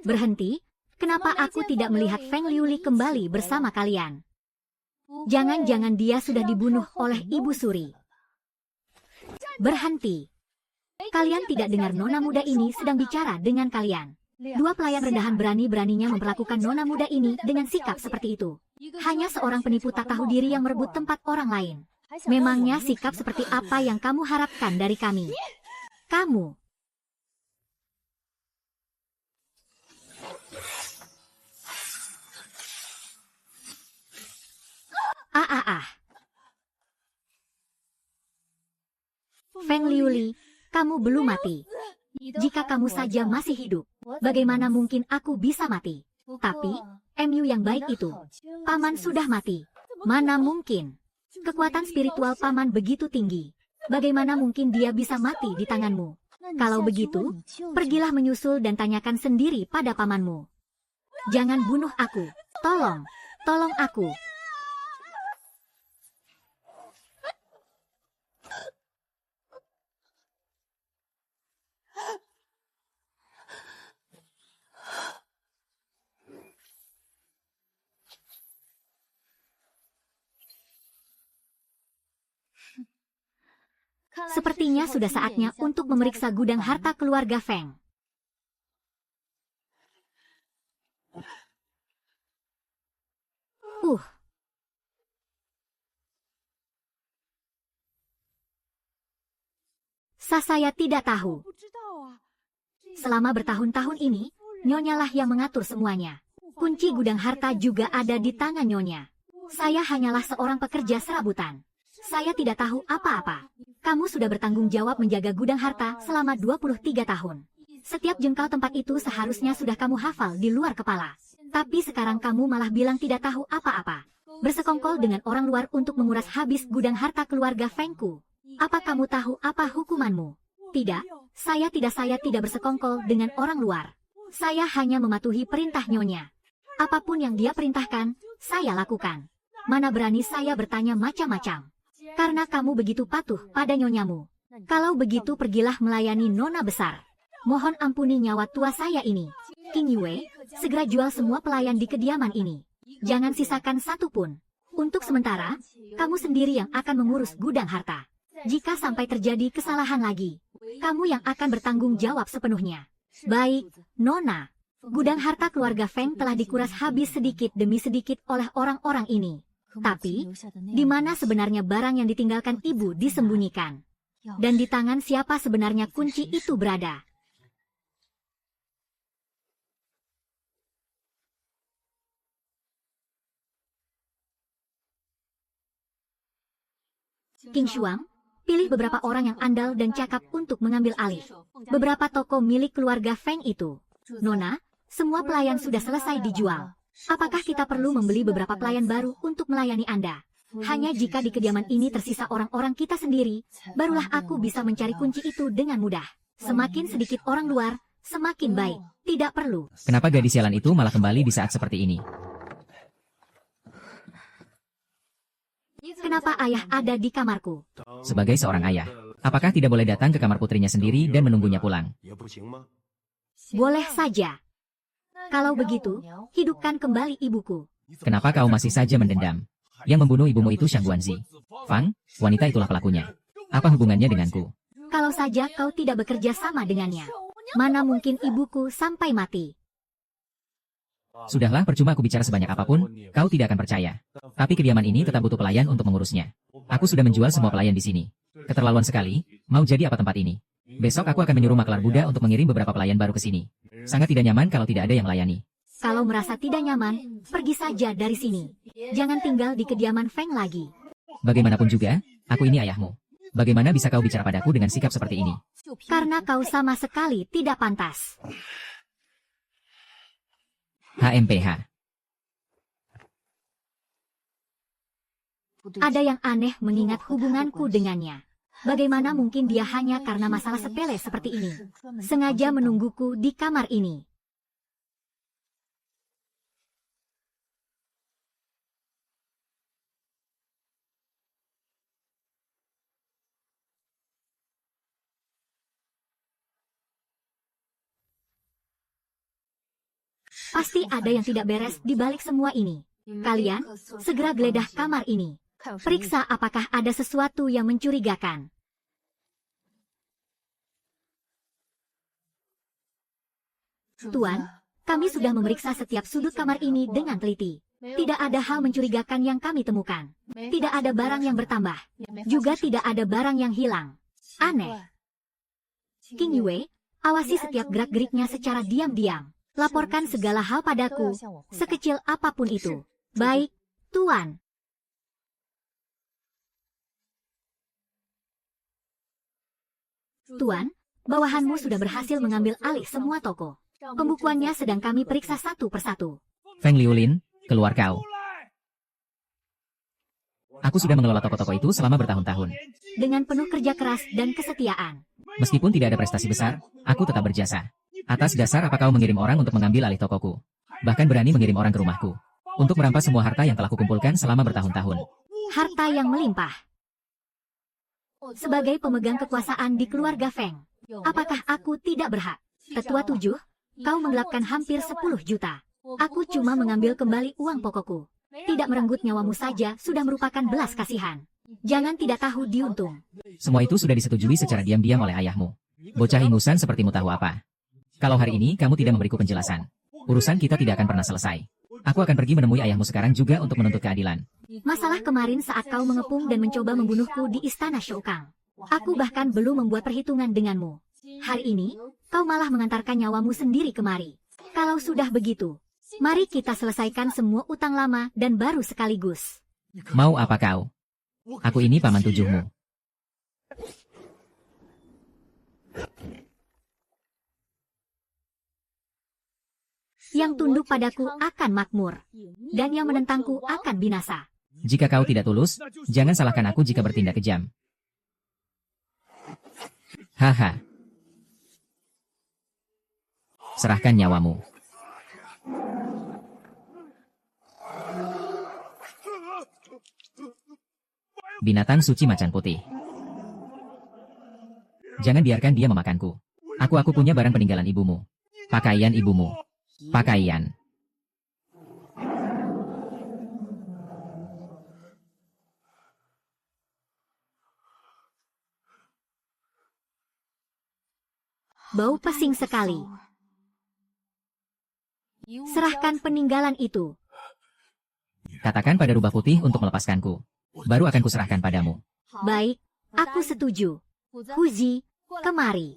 Speaker 1: Berhenti. Kenapa aku tidak melihat Feng Liuli kembali bersama kalian? Jangan-jangan dia sudah dibunuh oleh Ibu Suri. Berhenti. Kalian tidak dengar nona muda ini sedang bicara dengan kalian. Dua pelayan rendahan berani-beraninya memperlakukan nona muda ini dengan sikap seperti itu. Hanya seorang penipu tak tahu diri yang merebut tempat orang lain. Memangnya sikap seperti apa yang kamu harapkan dari kami? Kamu. Feng Liuli, kamu belum mati. Jika kamu saja masih hidup, bagaimana mungkin aku bisa mati? Tapi, MU yang baik itu, Paman sudah mati. Mana mungkin? Kekuatan spiritual Paman begitu tinggi. Bagaimana mungkin dia bisa mati di tanganmu? Kalau begitu, pergilah menyusul dan tanyakan sendiri pada pamanmu. Jangan bunuh aku. Tolong, tolong aku. Sepertinya sudah saatnya untuk memeriksa gudang harta keluarga Feng. Saya tidak tahu. Selama bertahun-tahun ini, Nyonya lah yang mengatur semuanya. Kunci gudang harta juga ada di tangan Nyonya. Saya hanyalah seorang pekerja serabutan. Saya tidak tahu apa-apa. Kamu sudah bertanggung jawab menjaga gudang harta selama 23 tahun. Setiap jengkal tempat itu seharusnya sudah kamu hafal di luar kepala. Tapi sekarang kamu malah bilang tidak tahu apa-apa. Bersekongkol dengan orang luar untuk menguras habis gudang harta keluarga Fengku. Apa kamu tahu apa hukumanmu? Tidak, saya tidak bersekongkol dengan orang luar. Saya hanya mematuhi perintah Nyonya. Apapun yang dia perintahkan, saya lakukan. Mana berani saya bertanya macam-macam. Karena kamu begitu patuh pada Nyonyamu. Kalau begitu pergilah melayani nona besar. Mohon ampuni nyawa tua saya ini. King Yue, segera jual semua pelayan di kediaman ini. Jangan sisakan satu pun. Untuk sementara, kamu sendiri yang akan mengurus gudang harta. Jika sampai terjadi kesalahan lagi, kamu yang akan bertanggung jawab sepenuhnya. Baik, Nona. Gudang harta keluarga Feng telah dikuras habis sedikit demi sedikit oleh orang-orang ini. Tapi, di mana sebenarnya barang yang ditinggalkan ibu disembunyikan? Dan di tangan siapa sebenarnya kunci itu berada? King Shuang, pilih beberapa orang yang andal dan cakap untuk mengambil alih beberapa toko milik keluarga Feng itu. Nona, semua pelayan sudah selesai dijual. Apakah kita perlu membeli beberapa pelayan baru untuk melayani Anda? Hanya jika di kediaman ini tersisa orang-orang kita sendiri, barulah aku bisa mencari kunci itu dengan mudah. Semakin sedikit orang luar, semakin baik. Tidak perlu.
Speaker 2: Kenapa gadis sialan itu malah kembali di saat seperti ini?
Speaker 1: Kenapa ayah ada di kamarku?
Speaker 2: Sebagai seorang ayah, apakah tidak boleh datang ke kamar putrinya sendiri dan menunggunya pulang?
Speaker 1: Boleh saja. Kalau begitu, hidupkan kembali ibuku.
Speaker 2: Kenapa kau masih saja mendendam? Yang membunuh ibumu itu Shang Guanzi. Fang, wanita itulah pelakunya. Apa hubungannya denganku?
Speaker 1: Kalau saja kau tidak bekerja sama dengannya, mana mungkin ibuku sampai mati.
Speaker 2: Sudahlah, percuma aku bicara sebanyak apapun, kau tidak akan percaya. Tapi kediaman ini tetap butuh pelayan untuk mengurusnya. Aku sudah menjual semua pelayan di sini. Keterlaluan sekali, mau jadi apa tempat ini? Besok aku akan menyuruh maklar Buddha untuk mengirim beberapa pelayan baru ke sini. Sangat tidak nyaman kalau tidak ada yang melayani.
Speaker 1: Kalau merasa tidak nyaman, pergi saja dari sini. Jangan tinggal di kediaman Feng lagi.
Speaker 2: Bagaimanapun juga, aku ini ayahmu. Bagaimana bisa kau bicara padaku dengan sikap seperti ini?
Speaker 1: Karena kau sama sekali tidak pantas.
Speaker 2: HMPH.
Speaker 1: Ada yang aneh mengingat hubunganku dengannya. Bagaimana mungkin dia hanya karena masalah sepele seperti ini sengaja menungguku di kamar ini? Pasti ada yang tidak beres di balik semua ini. Kalian, segera geledah kamar ini. Periksa apakah ada sesuatu yang mencurigakan. Tuan, kami sudah memeriksa setiap sudut kamar ini dengan teliti. Tidak ada hal mencurigakan yang kami temukan. Tidak ada barang yang bertambah. Juga tidak ada barang yang hilang. Aneh. King Yue, awasi setiap gerak-geriknya secara diam-diam. Laporkan segala hal padaku, sekecil apapun itu. Baik, Tuan. Tuan, bawahanmu sudah berhasil mengambil alih semua toko. Pembukuannya sedang kami periksa satu persatu.
Speaker 2: Feng Liulin, keluar kau. Aku sudah mengelola toko-toko itu selama bertahun-tahun.
Speaker 1: Dengan penuh kerja keras dan kesetiaan.
Speaker 2: Meskipun tidak ada prestasi besar, aku tetap berjasa. Atas dasar apa kau mengirim orang untuk mengambil alih tokoku? Bahkan berani mengirim orang ke rumahku. Untuk merampas semua harta yang telah kukumpulkan selama bertahun-tahun.
Speaker 1: Harta yang melimpah. Sebagai pemegang kekuasaan di keluarga Feng, apakah aku tidak berhak? Tetua 7, kau menggelapkan hampir 10 juta. Aku cuma mengambil kembali uang pokokku. Tidak merenggut nyawamu saja sudah merupakan belas kasihan. Jangan tidak tahu diuntung.
Speaker 2: Semua itu sudah disetujui secara diam-diam oleh ayahmu. Bocah ingusan sepertimu tahu apa? Kalau hari ini kamu tidak memberiku penjelasan, urusan kita tidak akan pernah selesai. Aku akan pergi menemui ayahmu sekarang juga untuk menuntut keadilan.
Speaker 1: Masalah kemarin saat kau mengepung dan mencoba membunuhku di istana Shoukang. Aku bahkan belum membuat perhitungan denganmu. Hari ini, kau malah mengantarkan nyawamu sendiri kemari. Kalau sudah begitu, mari kita selesaikan semua utang lama dan baru sekaligus.
Speaker 2: Mau apa kau? Aku ini paman tujuhmu.
Speaker 1: Yang tunduk padaku akan makmur, dan yang menentangku akan binasa.
Speaker 2: Jika kau tidak tulus, jangan salahkan aku jika bertindak kejam. Haha. Serahkan nyawamu. Binatang suci macan putih. Jangan biarkan dia memakanku. Aku punya barang peninggalan ibumu. Pakaian ibumu. Pakaian.
Speaker 1: Bau pesing sekali. Serahkan peninggalan itu.
Speaker 2: Katakan pada rubah putih untuk melepaskanku. Baru akan kuserahkan padamu.
Speaker 1: Baik, aku setuju. Huzi, kemari.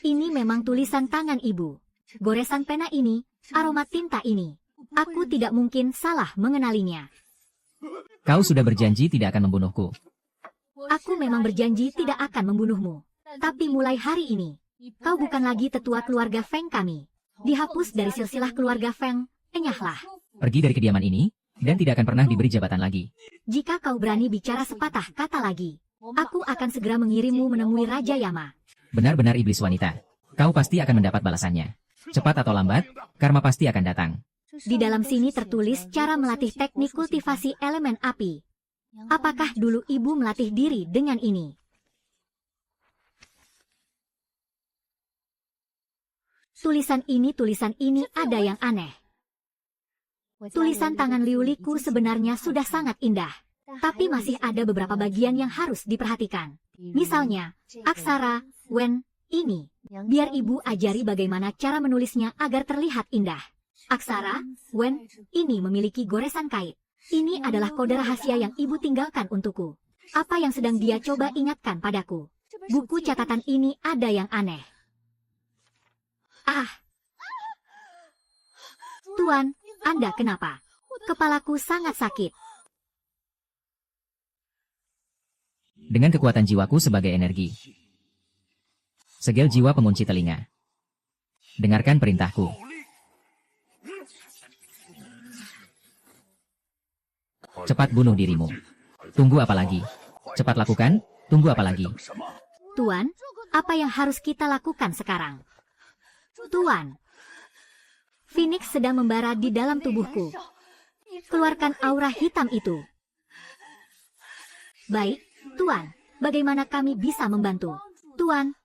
Speaker 1: Ini memang tulisan tangan ibu. Goresan pena ini, aroma tinta ini. Aku tidak mungkin salah mengenalinya.
Speaker 2: Kau sudah berjanji tidak akan membunuhku.
Speaker 1: Aku memang berjanji tidak akan membunuhmu. Tapi mulai hari ini, Kau bukan lagi tetua keluarga Feng kami. Dihapus dari silsilah keluarga Feng, enyahlah.
Speaker 2: Pergi dari kediaman ini, dan tidak akan pernah diberi jabatan lagi.
Speaker 1: Jika kau berani bicara sepatah kata lagi, aku akan segera mengirimmu menemui Raja Yama.
Speaker 2: Benar-benar iblis wanita. Kau pasti akan mendapat balasannya. Cepat atau lambat, karma pasti akan datang.
Speaker 1: Di dalam sini tertulis cara melatih teknik kultivasi elemen api. Apakah dulu ibu melatih diri dengan ini? Tulisan ini ada yang aneh. Tulisan tangan Liu Liku sebenarnya sudah sangat indah. Tapi masih ada beberapa bagian yang harus diperhatikan. Misalnya, aksara, wen, ini. Biar ibu ajari bagaimana cara menulisnya agar terlihat indah. Aksara, wen, ini memiliki goresan kait. Ini adalah kode rahasia yang ibu tinggalkan untukku. Apa yang sedang dia coba ingatkan padaku? Buku catatan ini ada yang aneh. Ah! Tuan, Anda kenapa? Kepalaku sangat sakit.
Speaker 2: Dengan kekuatan jiwaku sebagai energi. Segel jiwa pengunci telinga. Dengarkan perintahku. Cepat bunuh dirimu. Tunggu apa lagi? Cepat lakukan, tunggu apa lagi?
Speaker 1: Tuan, apa yang harus kita lakukan sekarang? Tuan, Phoenix sedang membara di dalam tubuhku. Keluarkan aura hitam itu. Baik, Tuan, bagaimana kami bisa membantu? Tuan,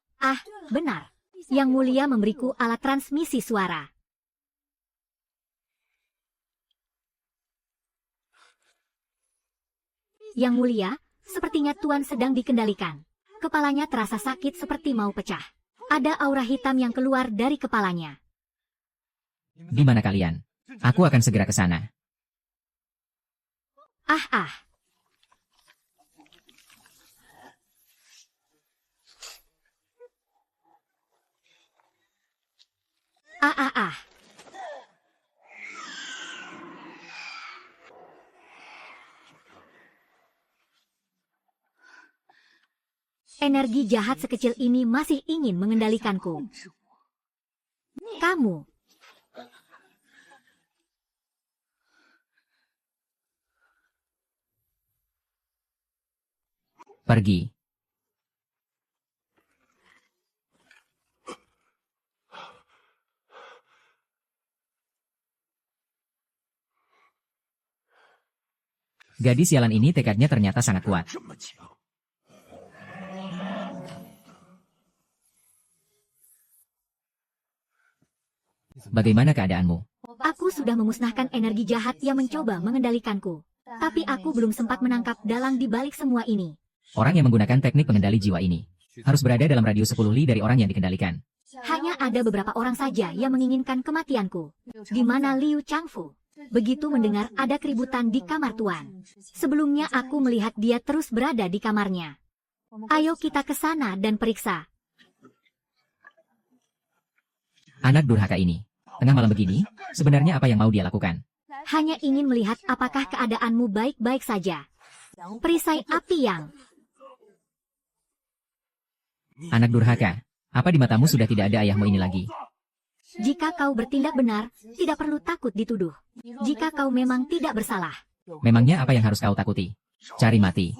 Speaker 1: benar. Yang Mulia memberiku alat transmisi suara. Yang Mulia, sepertinya Tuan sedang dikendalikan. Kepalanya terasa sakit seperti mau pecah. Ada aura hitam yang keluar dari kepalanya.
Speaker 2: Di mana kalian? Aku akan segera ke sana.
Speaker 1: Ah. Energi jahat sekecil ini masih ingin mengendalikanku. Kamu.
Speaker 2: Pergi. Gadis sialan ini tekadnya ternyata sangat kuat. Bagaimana keadaanmu?
Speaker 1: Aku sudah memusnahkan energi jahat yang mencoba mengendalikanku. Tapi aku belum sempat menangkap dalang di balik semua ini.
Speaker 2: Orang yang menggunakan teknik pengendali jiwa ini harus berada dalam radius 10 li dari orang yang dikendalikan.
Speaker 1: Hanya ada beberapa orang saja yang menginginkan kematianku. Di mana Liu Changfu? Begitu mendengar ada keributan di kamar Tuan. Sebelumnya aku melihat dia terus berada di kamarnya. Ayo kita ke sana dan periksa.
Speaker 2: Anak durhaka ini. Tengah malam begini, sebenarnya apa yang mau dia lakukan?
Speaker 1: Hanya ingin melihat apakah keadaanmu baik-baik saja. Perisai api yang...
Speaker 2: Anak durhaka, apa di matamu sudah tidak ada ayahmu ini lagi?
Speaker 1: Jika kau bertindak benar, tidak perlu takut dituduh. Jika kau memang tidak bersalah.
Speaker 2: Memangnya apa yang harus kau takuti? Cari mati.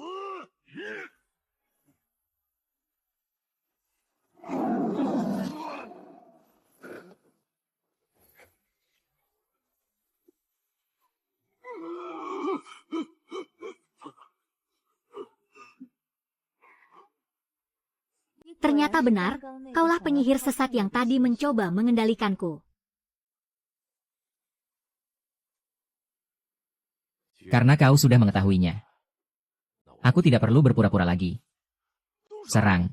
Speaker 1: Ternyata benar, kaulah penyihir sesat yang tadi mencoba mengendalikanku.
Speaker 2: Karena kau sudah mengetahuinya. Aku tidak perlu berpura-pura lagi. Serang.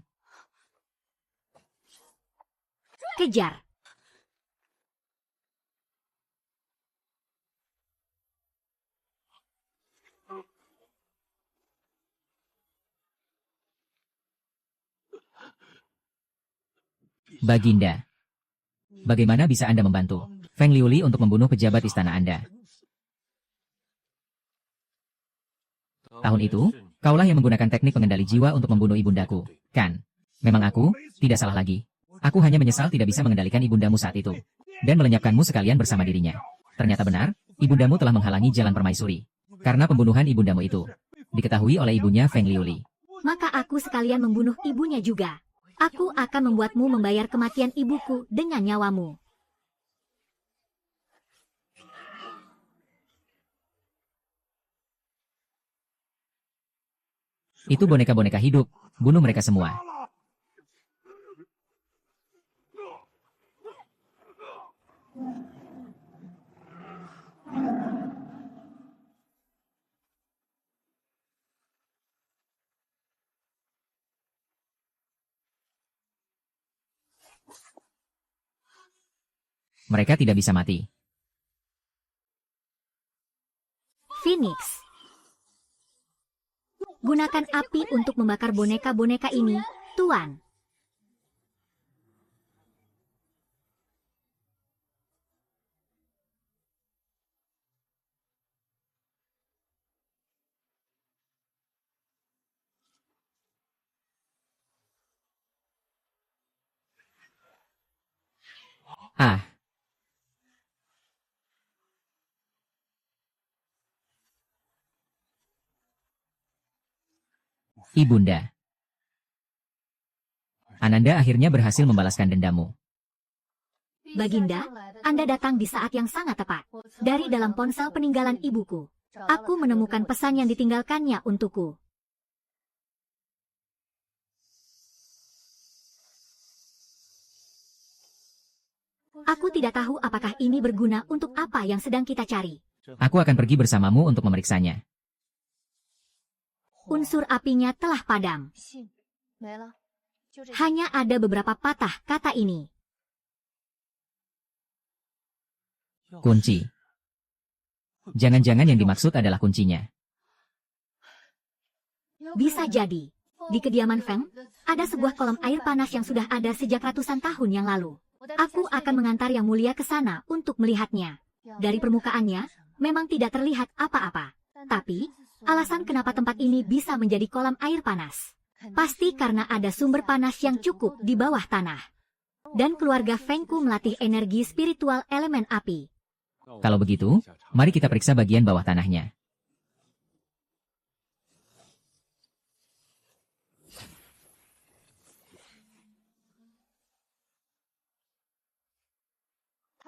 Speaker 1: Kejar.
Speaker 2: Baginda. Bagaimana bisa Anda membantu Feng Liuli untuk membunuh pejabat istana Anda? Tahun itu, kaulah yang menggunakan teknik pengendali jiwa untuk membunuh ibundaku, kan? Memang aku tidak salah lagi. Aku hanya menyesal tidak bisa mengendalikan ibundamu saat itu. Dan melenyapkanmu sekalian bersama dirinya. Ternyata benar, ibundamu telah menghalangi jalan permaisuri. Karena pembunuhan ibundamu itu diketahui oleh ibunya Feng Liuli.
Speaker 1: Maka aku sekalian membunuh ibunya juga. Aku akan membuatmu membayar kematian ibuku dengan nyawamu.
Speaker 2: Itu boneka-boneka hidup, bunuh mereka semua. Mereka tidak bisa mati.
Speaker 1: Phoenix. Gunakan api untuk membakar boneka-boneka ini, Tuan.
Speaker 2: Ah, Ibunda. Ananda akhirnya berhasil membalaskan dendammu.
Speaker 1: Baginda, Anda datang di saat yang sangat tepat. Dari dalam ponsel peninggalan ibuku, aku menemukan pesan yang ditinggalkannya untukku. Aku tidak tahu apakah ini berguna untuk apa yang sedang kita cari.
Speaker 2: Aku akan pergi bersamamu untuk memeriksanya.
Speaker 1: Unsur apinya telah padam. Hanya ada beberapa patah kata ini.
Speaker 2: Kunci. Jangan-jangan yang dimaksud adalah kuncinya.
Speaker 1: Bisa jadi. Di kediaman Feng, ada sebuah kolam air panas yang sudah ada sejak ratusan tahun yang lalu. Aku akan mengantar Yang Mulia ke sana untuk melihatnya. Dari permukaannya, memang tidak terlihat apa-apa. Tapi, alasan kenapa tempat ini bisa menjadi kolam air panas, pasti karena ada sumber panas yang cukup di bawah tanah. Dan keluarga Fengku melatih energi spiritual elemen api.
Speaker 2: Kalau begitu, mari kita periksa bagian bawah tanahnya.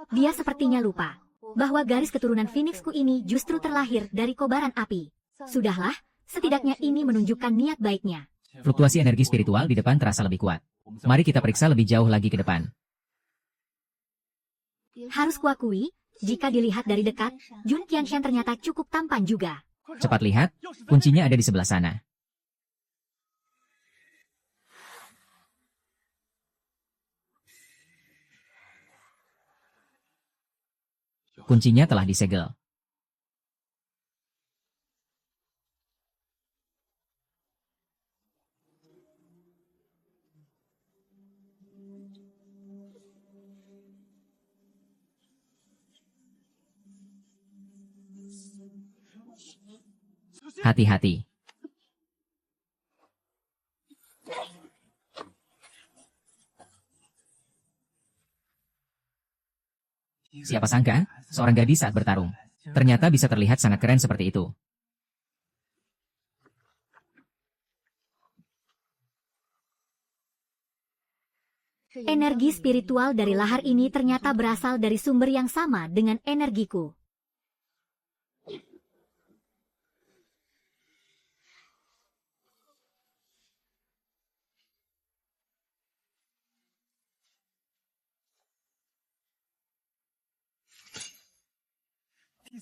Speaker 1: Dia sepertinya lupa bahwa garis keturunan Phoenixku ini justru terlahir dari kobaran api. Sudahlah, setidaknya ini menunjukkan niat baiknya.
Speaker 2: Fluktuasi energi spiritual di depan terasa lebih kuat. Mari kita periksa lebih jauh lagi ke depan.
Speaker 1: Harus kuakui, jika dilihat dari dekat, Jun Qianshan ternyata cukup tampan juga.
Speaker 2: Cepat lihat, kuncinya ada di sebelah sana. Kuncinya telah disegel. Hati-hati. Siapa sangka, seorang gadis saat bertarung, ternyata bisa terlihat sangat keren seperti itu.
Speaker 1: Energi spiritual dari lahar ini ternyata berasal dari sumber yang sama dengan energiku.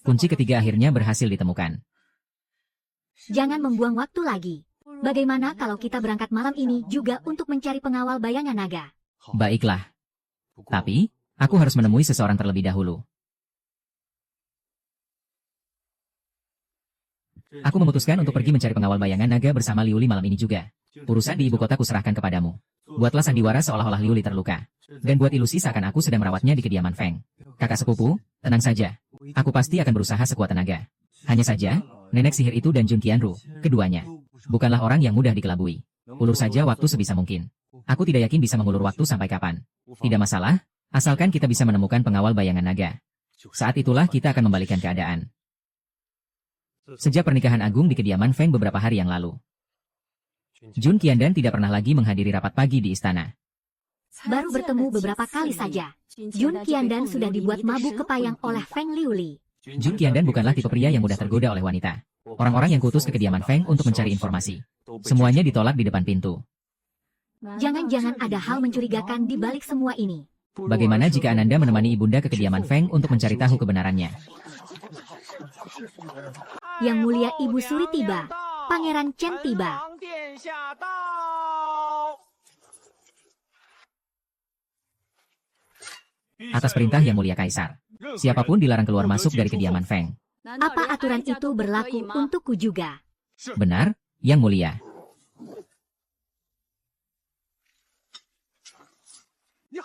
Speaker 2: Kunci ketiga akhirnya berhasil ditemukan.
Speaker 1: Jangan membuang waktu lagi. Bagaimana kalau kita berangkat malam ini juga untuk mencari pengawal bayangan naga?
Speaker 2: Baiklah. Tapi, aku harus menemui seseorang terlebih dahulu. Aku memutuskan untuk pergi mencari pengawal bayangan naga bersama Liuli malam ini juga. Urusan di ibu kota kuserahkan kepadamu. Buatlah sandiwara seolah-olah Liuli terluka. Dan buat ilusi seakan aku sedang merawatnya di kediaman Feng. Kakak sepupu, tenang saja. Aku pasti akan berusaha sekuat tenaga. Hanya saja, nenek sihir itu dan Jun Qianru, keduanya, bukanlah orang yang mudah dikelabui. Ulur saja waktu sebisa mungkin. Aku tidak yakin bisa mengulur waktu sampai kapan. Tidak masalah, asalkan kita bisa menemukan pengawal bayangan naga. Saat itulah kita akan membalikan keadaan. Sejak pernikahan agung di kediaman Feng beberapa hari yang lalu, Jun Qiandan tidak pernah lagi menghadiri rapat pagi di istana.
Speaker 1: Baru bertemu beberapa kali saja. Jun Qiandan sudah dibuat mabuk kepayang oleh Feng Liuli.
Speaker 2: Jun Qiandan bukanlah tipe pria yang mudah tergoda oleh wanita. Orang-orang yang kutus ke kediaman Feng untuk mencari informasi. Semuanya ditolak di depan pintu.
Speaker 1: Jangan-jangan ada hal mencurigakan di balik semua ini.
Speaker 2: Bagaimana jika Ananda menemani ibunda ke kediaman Feng untuk mencari tahu kebenarannya?
Speaker 1: Yang mulia Ibu Suri tiba. Pangeran Chen tiba.
Speaker 2: Atas perintah Yang Mulia Kaisar, siapapun dilarang keluar masuk dari kediaman Feng.
Speaker 1: Apa aturan itu berlaku untukku juga?
Speaker 2: Benar, Yang Mulia.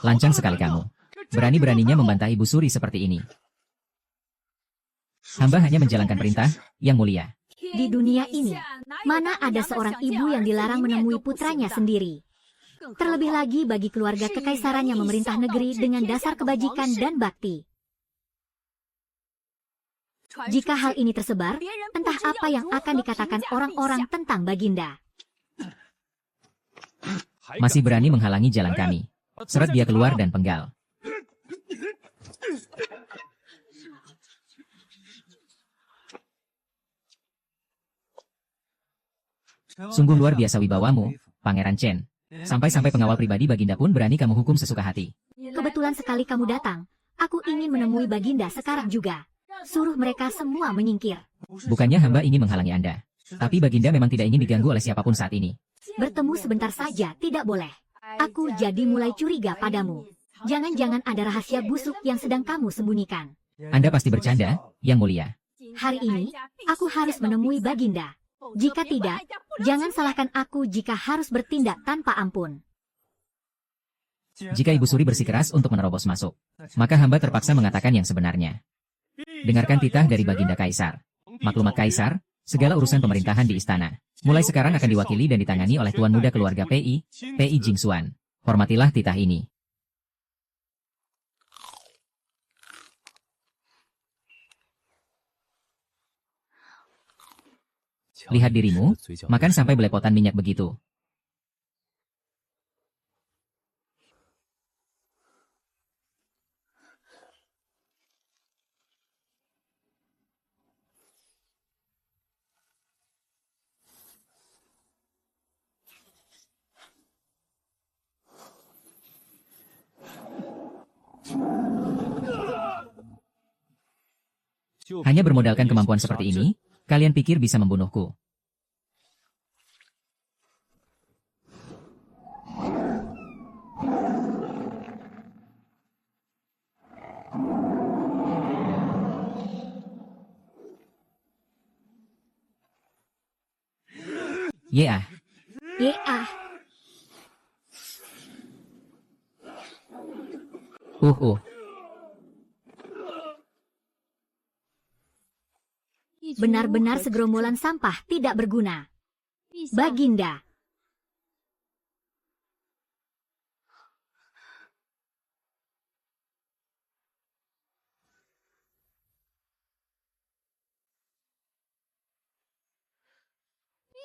Speaker 2: Lancang sekali kamu. Berani-beraninya membantah Ibu Suri seperti ini. Hamba hanya menjalankan perintah, Yang Mulia.
Speaker 1: Di dunia ini, mana ada seorang ibu yang dilarang menemui putranya sendiri? Terlebih lagi bagi keluarga kekaisaran yang memerintah negeri dengan dasar kebajikan dan bakti. Jika hal ini tersebar, entah apa yang akan dikatakan orang-orang tentang Baginda.
Speaker 2: Masih berani menghalangi jalan kami. Seret dia keluar dan penggal. Sungguh luar biasa wibawamu, Pangeran Chen. Sampai-sampai pengawal pribadi Baginda pun berani kamu hukum sesuka hati.
Speaker 1: Kebetulan sekali kamu datang. Aku ingin menemui Baginda sekarang juga. Suruh mereka semua menyingkir.
Speaker 2: Bukannya hamba ingin menghalangi Anda. Tapi Baginda memang tidak ingin diganggu oleh siapapun saat ini.
Speaker 1: Bertemu sebentar saja tidak boleh. Aku jadi mulai curiga padamu. Jangan-jangan ada rahasia busuk yang sedang kamu sembunyikan.
Speaker 2: Anda pasti bercanda, Yang Mulia.
Speaker 1: Hari ini, aku harus menemui Baginda. Jika tidak, jangan salahkan aku jika harus bertindak tanpa ampun.
Speaker 2: Jika Ibu Suri bersikeras untuk menerobos masuk, maka hamba terpaksa mengatakan yang sebenarnya. Dengarkan titah dari Baginda Kaisar. Maklumat Kaisar, segala urusan pemerintahan di istana, mulai sekarang akan diwakili dan ditangani oleh Tuan Muda keluarga PI Jingxuan. Hormatilah titah ini. Lihat dirimu, makan sampai belepotan minyak begitu. Hanya bermodalkan kemampuan seperti ini, kalian pikir bisa membunuhku? Ya,
Speaker 1: Ya,
Speaker 2: uh.
Speaker 1: benar-benar segerombolan sampah tidak berguna. Baginda.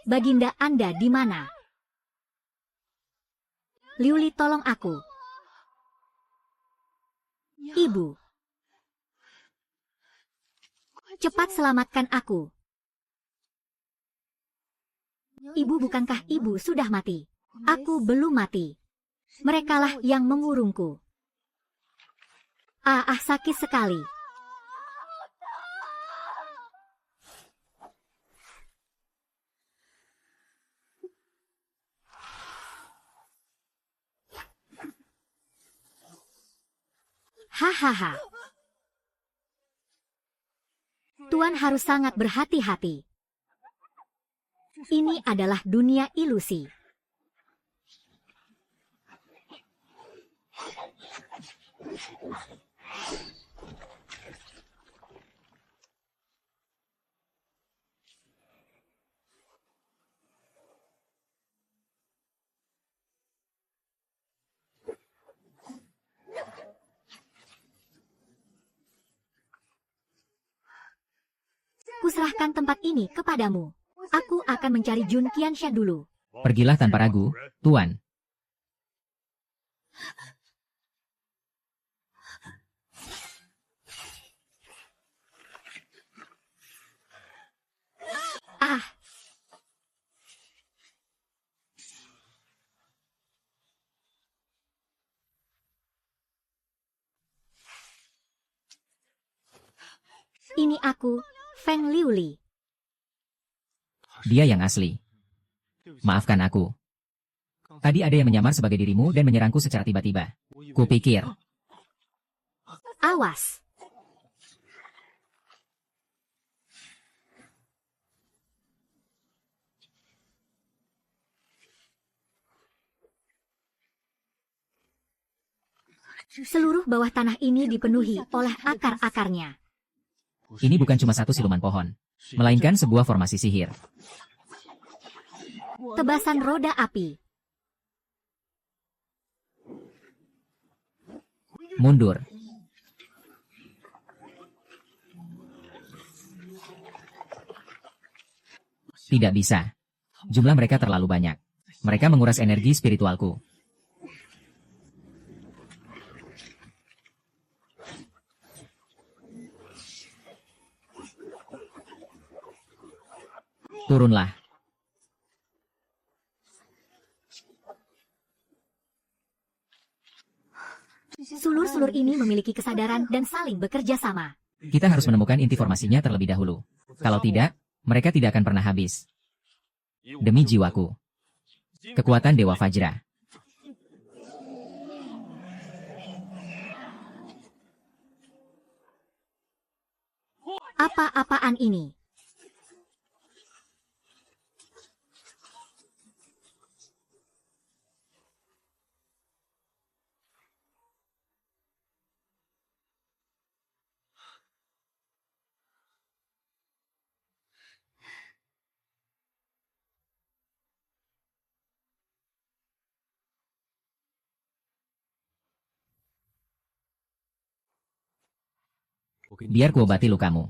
Speaker 1: Baginda Anda di mana? Liuli, tolong aku. Ibu. Cepat selamatkan aku. Ibu, bukankah ibu sudah mati? Aku belum mati. Merekalah yang mengurungku. Sakit sekali. Hahaha. Tuan harus sangat berhati-hati. Ini adalah dunia ilusi. Aku serahkan tempat ini kepadamu. Aku akan mencari Jun Qiansha dulu.
Speaker 2: Pergilah tanpa ragu, Tuan.
Speaker 1: Ah, ini aku, Feng Liuli.
Speaker 2: Dia yang asli. Maafkan aku. Tadi ada yang menyamar sebagai dirimu dan menyerangku secara tiba-tiba. Kupikir,
Speaker 1: Awas. Seluruh bawah tanah ini dipenuhi oleh akar-akarnya.
Speaker 2: ini bukan cuma satu siluman pohon, melainkan sebuah formasi sihir.
Speaker 1: Tebasan roda api.
Speaker 2: Mundur. Tidak bisa. Jumlah mereka terlalu banyak. Mereka menguras energi spiritualku. Turunlah.
Speaker 1: Sulur-sulur ini memiliki kesadaran dan saling bekerja sama.
Speaker 2: Kita harus menemukan inti formasinya terlebih dahulu. Kalau tidak, mereka tidak akan pernah habis. Demi jiwaku. Kekuatan Dewa Fajra.
Speaker 1: Apa-apaan ini?
Speaker 2: Biar kuobati lukamu.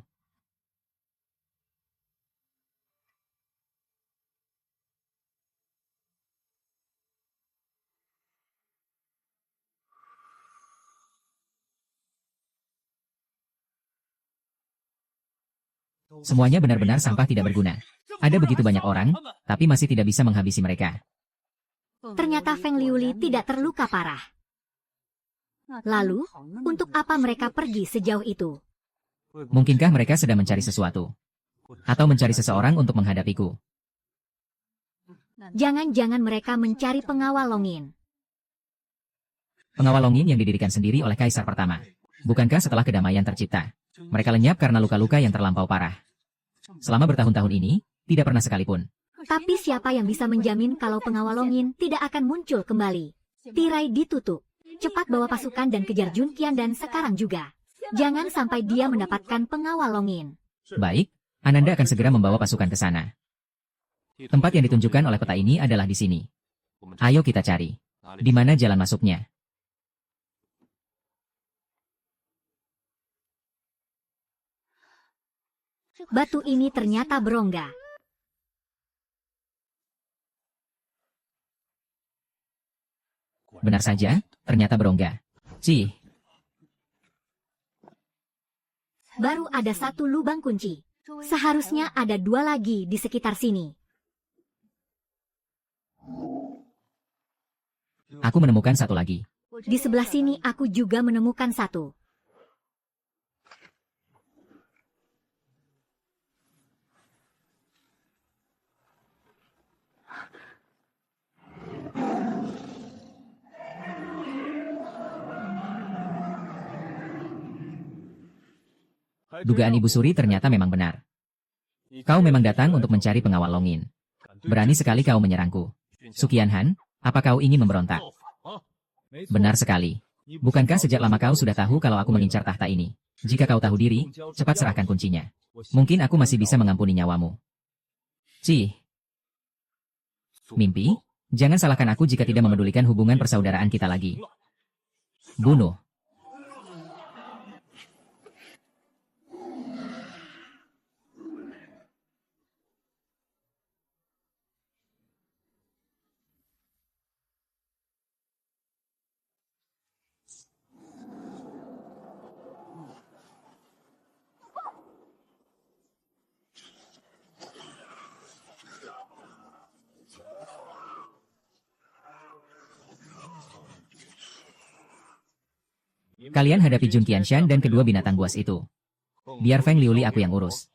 Speaker 2: Semuanya benar-benar sampah tidak berguna. Ada begitu banyak orang, tapi masih tidak bisa menghabisi mereka.
Speaker 1: Ternyata Feng Liuli tidak terluka parah. Lalu, untuk apa mereka pergi sejauh itu?
Speaker 2: Mungkinkah mereka sedang mencari sesuatu? Atau mencari seseorang untuk menghadapiku?
Speaker 1: Jangan-jangan mereka mencari pengawal Longin.
Speaker 2: Pengawal Longin yang didirikan sendiri oleh Kaisar pertama. Bukankah setelah kedamaian tercipta, mereka lenyap karena luka-luka yang terlampau parah? Selama bertahun-tahun ini, tidak pernah sekalipun.
Speaker 1: Tapi siapa yang bisa menjamin kalau pengawal Longin tidak akan muncul kembali? Tirai ditutup. Cepat bawa pasukan dan kejar Jun Qian dan sekarang juga. Jangan sampai dia mendapatkan pengawal Longin.
Speaker 2: Baik, Ananda akan segera membawa pasukan ke sana. Tempat yang ditunjukkan oleh peta ini adalah di sini. Ayo kita cari. Di mana jalan masuknya?
Speaker 1: Batu ini ternyata berongga.
Speaker 2: Benar saja, ternyata berongga. Cih,
Speaker 1: Baru ada satu lubang kunci. Seharusnya ada dua lagi di sekitar sini.
Speaker 2: aku menemukan satu lagi.
Speaker 1: Di sebelah sini aku juga menemukan satu.
Speaker 2: Dugaan Ibu Suri ternyata memang benar. Kau memang datang untuk mencari pengawal Longin. Berani sekali kau menyerangku. Sukian Han, apa kau ingin memberontak? Benar sekali. Bukankah sejak lama kau sudah tahu kalau aku mengincar tahta ini? Jika kau tahu diri, cepat serahkan kuncinya. Mungkin aku masih bisa mengampuni nyawamu. Cih. Mimpi? Jangan salahkan aku jika tidak memedulikan hubungan persaudaraan kita lagi. Bunuh. Kalian hadapi Jun Qianshan dan kedua binatang buas itu. Biar Feng Liuli aku yang urus.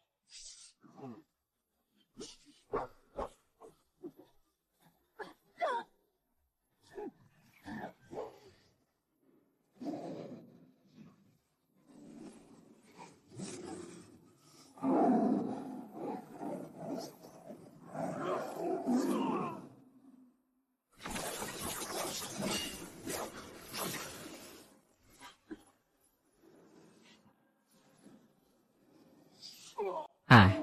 Speaker 2: Ah,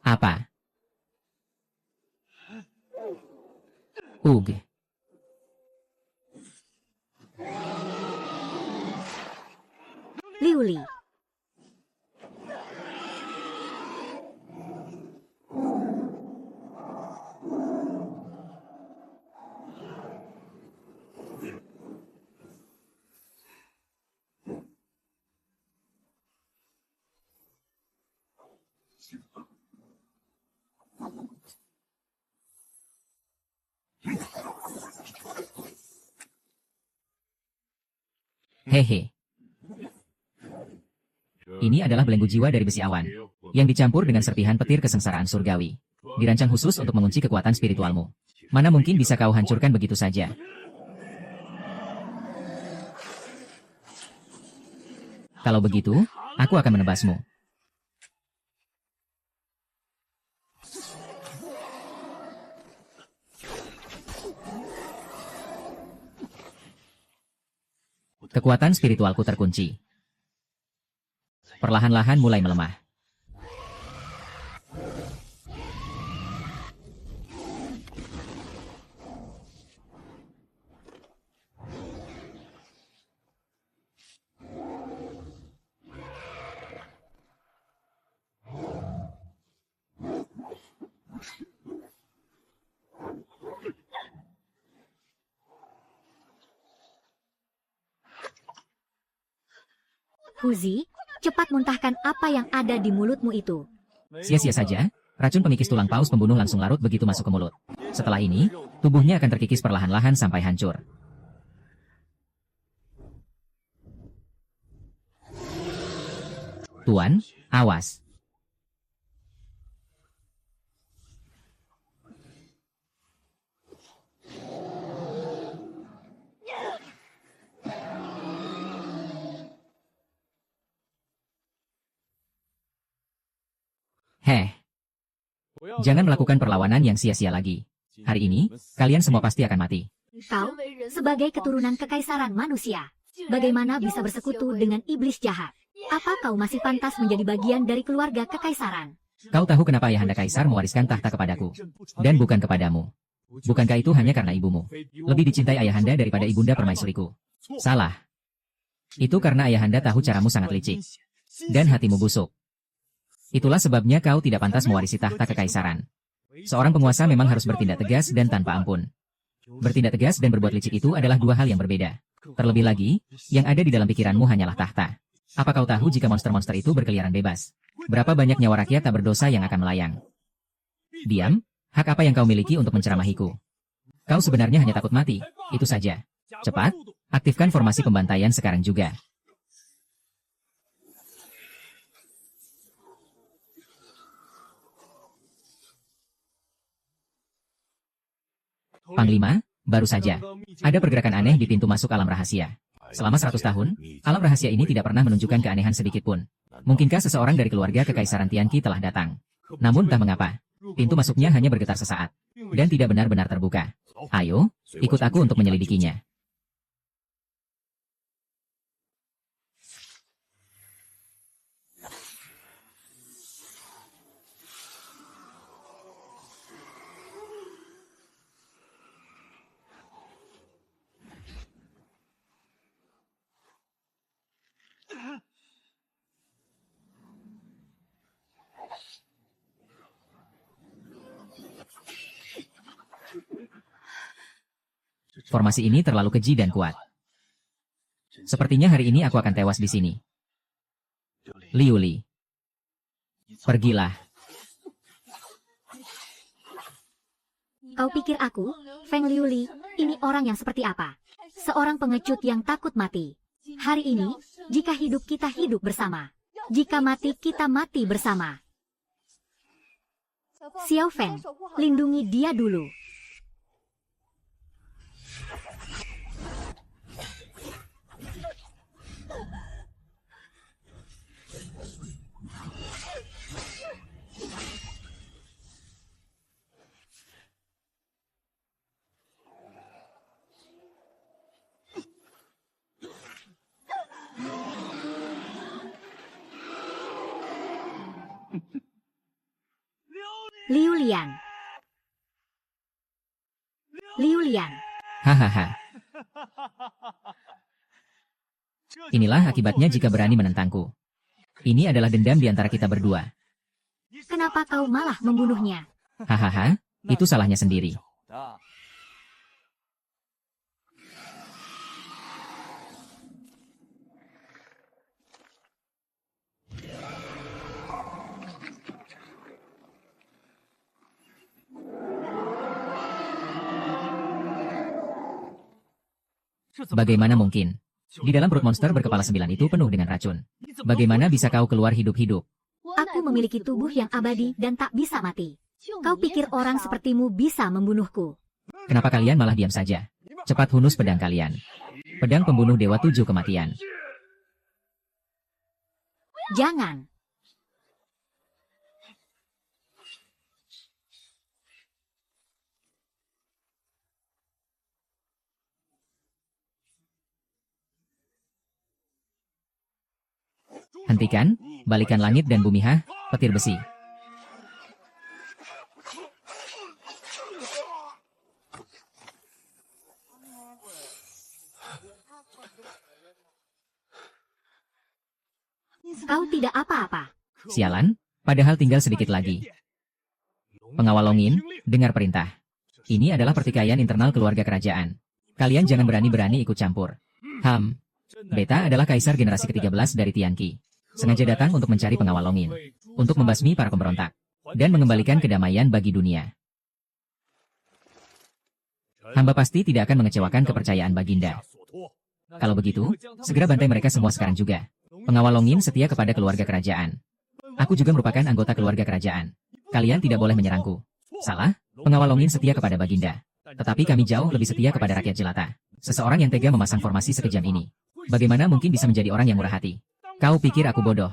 Speaker 2: apa? Ugh.
Speaker 1: Liuli.
Speaker 2: Hehe. Ini adalah belenggu jiwa dari besi awan, yang dicampur dengan serpihan petir kesengsaraan surgawi. Dirancang khusus untuk mengunci kekuatan spiritualmu. Mana mungkin bisa kau hancurkan begitu saja? Kalau begitu, aku akan menebasmu. Kekuatan spiritualku terkunci. Perlahan-lahan mulai melemah.
Speaker 1: Huzi, cepat muntahkan apa yang ada di mulutmu itu.
Speaker 2: Sia-sia saja, racun pengikis tulang paus pembunuh langsung larut begitu masuk ke mulut. Setelah ini, tubuhnya akan terkikis perlahan-lahan sampai hancur. Tuan, awas. Heh, jangan melakukan perlawanan yang sia-sia lagi. Hari ini, kalian semua pasti akan mati.
Speaker 1: Kau, sebagai keturunan kekaisaran manusia, bagaimana bisa bersekutu dengan iblis jahat? Apa kau masih pantas menjadi bagian dari keluarga kekaisaran?
Speaker 2: Kau tahu kenapa Ayahanda Kaisar mewariskan tahta kepadaku, dan bukan kepadamu. Bukankah itu hanya karena ibumu? Lebih dicintai Ayahanda daripada ibunda permaisuriku. Salah. Itu karena Ayahanda tahu caramu sangat licik, dan hatimu busuk. Itulah sebabnya kau tidak pantas mewarisi tahta kekaisaran. Seorang penguasa memang harus bertindak tegas dan tanpa ampun. Bertindak tegas dan berbuat licik itu adalah dua hal yang berbeda. Terlebih lagi, yang ada di dalam pikiranmu hanyalah tahta. Apa kau tahu jika monster-monster itu berkeliaran bebas? Berapa banyak nyawa rakyat tak berdosa yang akan melayang? Diam, hak apa yang kau miliki untuk menceramahiku? Kau sebenarnya hanya takut mati, itu saja. Cepat, aktifkan formasi pembantaian sekarang juga. Panglima, baru saja. Ada pergerakan aneh di pintu masuk alam rahasia. Selama 100 tahun, alam rahasia ini tidak pernah menunjukkan keanehan sedikit pun. Mungkinkah seseorang dari keluarga Kekaisaran Tianqi telah datang? Namun entah mengapa, pintu masuknya hanya bergetar sesaat. Dan tidak benar-benar terbuka. Ayo, ikut aku untuk menyelidikinya. Formasi ini terlalu keji dan kuat. Sepertinya hari ini aku akan tewas di sini. Liu Li. Pergilah.
Speaker 1: Kau pikir aku, Feng Liuli, ini orang yang seperti apa? Seorang pengecut yang takut mati. Hari ini, jika hidup kita hidup bersama. Jika mati kita mati bersama. Xiao Feng, lindungi dia dulu. Liu Lian. Liu Lian.
Speaker 2: Hahaha. Inilah akibatnya jika berani menentangku. Ini adalah dendam di antara kita berdua.
Speaker 1: Kenapa kau malah membunuhnya?
Speaker 2: Hahaha, itu salahnya sendiri. Bagaimana mungkin? Di dalam perut monster berkepala 9 itu penuh dengan racun. Bagaimana bisa kau keluar hidup-hidup?
Speaker 1: Aku memiliki tubuh yang abadi dan tak bisa mati. Kau pikir orang sepertimu bisa membunuhku?
Speaker 2: Kenapa kalian malah diam saja? Cepat hunus pedang kalian. Pedang pembunuh Dewa 7 kematian.
Speaker 1: Jangan.
Speaker 2: Hentikan, balikan langit dan bumi petir besi.
Speaker 1: Kau tidak apa-apa.
Speaker 2: Sialan, padahal tinggal sedikit lagi. Pengawal Longin, dengar perintah. Ini adalah pertikaian internal keluarga kerajaan. Kalian jangan berani-berani ikut campur. Beta adalah kaisar generasi ke-13 dari Tianqi. Sengaja datang untuk mencari pengawal Longin. Untuk membasmi para pemberontak. Dan mengembalikan kedamaian bagi dunia. Hamba pasti tidak akan mengecewakan kepercayaan Baginda. Kalau begitu, segera bantai mereka semua sekarang juga. Pengawal Longin setia kepada keluarga kerajaan. Aku juga merupakan anggota keluarga kerajaan. Kalian tidak boleh menyerangku. Salah, pengawal Longin setia kepada Baginda. Tetapi kami jauh lebih setia kepada rakyat jelata. Seseorang yang tega memasang formasi sekejam ini. Bagaimana mungkin bisa menjadi orang yang murah hati? Kau pikir aku bodoh?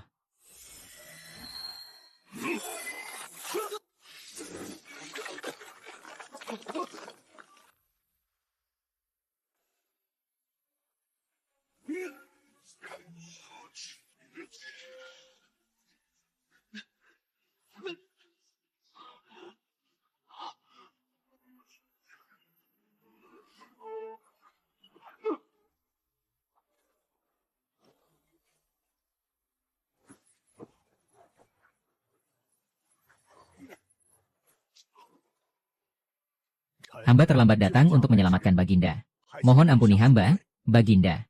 Speaker 2: Hamba terlambat datang untuk menyelamatkan Baginda. Mohon ampuni hamba, Baginda.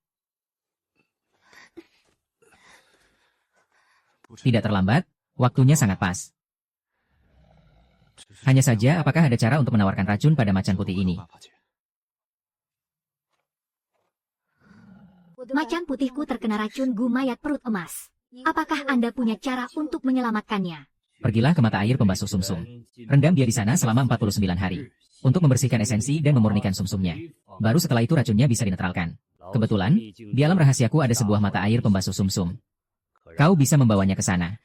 Speaker 2: Tidak terlambat, waktunya sangat pas. Hanya saja apakah ada cara untuk menawarkan racun pada macan putih ini?
Speaker 1: Macan putihku terkena racun gu mayat perut emas. Apakah Anda punya cara untuk menyelamatkannya?
Speaker 2: Pergilah ke mata air pembasuh sumsum. Rendam dia di sana selama 49 hari. Untuk membersihkan esensi dan memurnikan sumsumnya. Baru setelah itu racunnya bisa dinetralkan. Kebetulan, di alam rahasiaku ada sebuah mata air pembasuh sumsum. Kau bisa membawanya ke sana.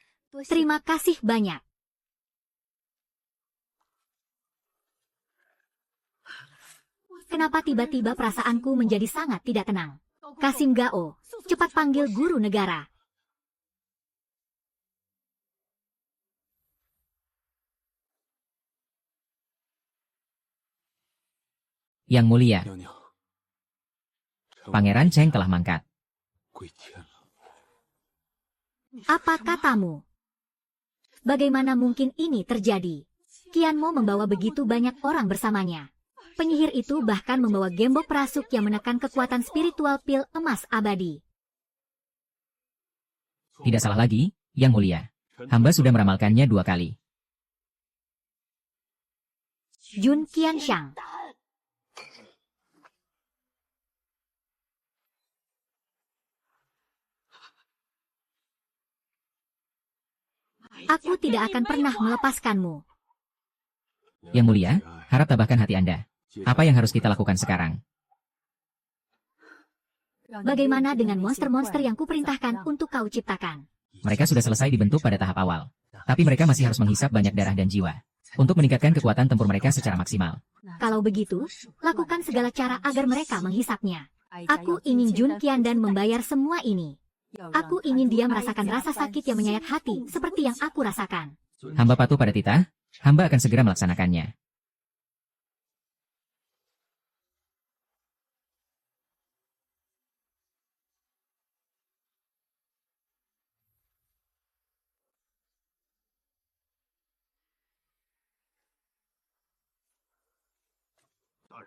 Speaker 1: Terima kasih banyak. Kenapa tiba-tiba perasaanku menjadi sangat tidak tenang? Kasim Gao, cepat panggil guru negara.
Speaker 2: Yang mulia, Pangeran Cheng telah mangkat.
Speaker 1: Apa katamu? Bagaimana mungkin ini terjadi? Qianmo membawa begitu banyak orang bersamanya. Penyihir itu bahkan membawa gembok perasuk yang menekan kekuatan spiritual pil emas abadi.
Speaker 2: Tidak salah lagi, Yang Mulia. Hamba sudah meramalkannya 2 kali.
Speaker 1: Jun Qianshang. Aku tidak akan pernah melepaskanmu.
Speaker 2: Yang Mulia, harap tabahkan hati Anda. Apa yang harus kita lakukan sekarang?
Speaker 1: Bagaimana dengan monster-monster yang kuperintahkan untuk kau ciptakan?
Speaker 2: Mereka sudah selesai dibentuk pada tahap awal. Tapi mereka masih harus menghisap banyak darah dan jiwa. Untuk meningkatkan kekuatan tempur mereka secara maksimal.
Speaker 1: Kalau begitu, lakukan segala cara agar mereka menghisapnya. Aku ingin Jun Qiandan membayar semua ini. Aku ingin dia merasakan rasa sakit yang menyayat hati seperti yang aku rasakan.
Speaker 2: Hamba patuh pada titah, hamba akan segera melaksanakannya.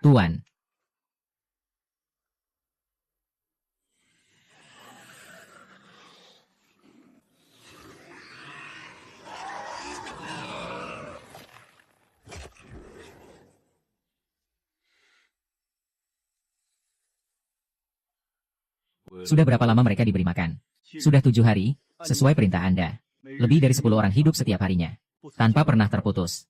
Speaker 2: Tuan. Sudah berapa lama mereka diberi makan? Sudah 7 hari, sesuai perintah Anda. Lebih dari 10 orang hidup setiap harinya. Tanpa pernah terputus.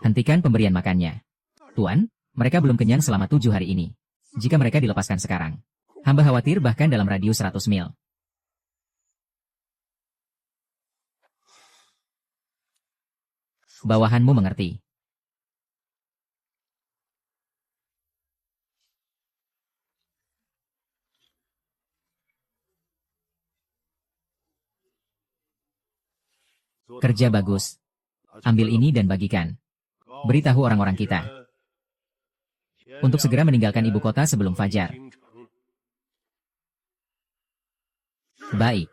Speaker 2: Hentikan pemberian makannya. Tuan, mereka belum kenyang selama 7 hari ini. Jika mereka dilepaskan sekarang. Hamba khawatir bahkan dalam radius 100 mil. Bawahanmu mengerti. Kerja bagus. Ambil ini dan bagikan. Beritahu orang-orang kita. Untuk segera meninggalkan ibu kota sebelum fajar. Baik.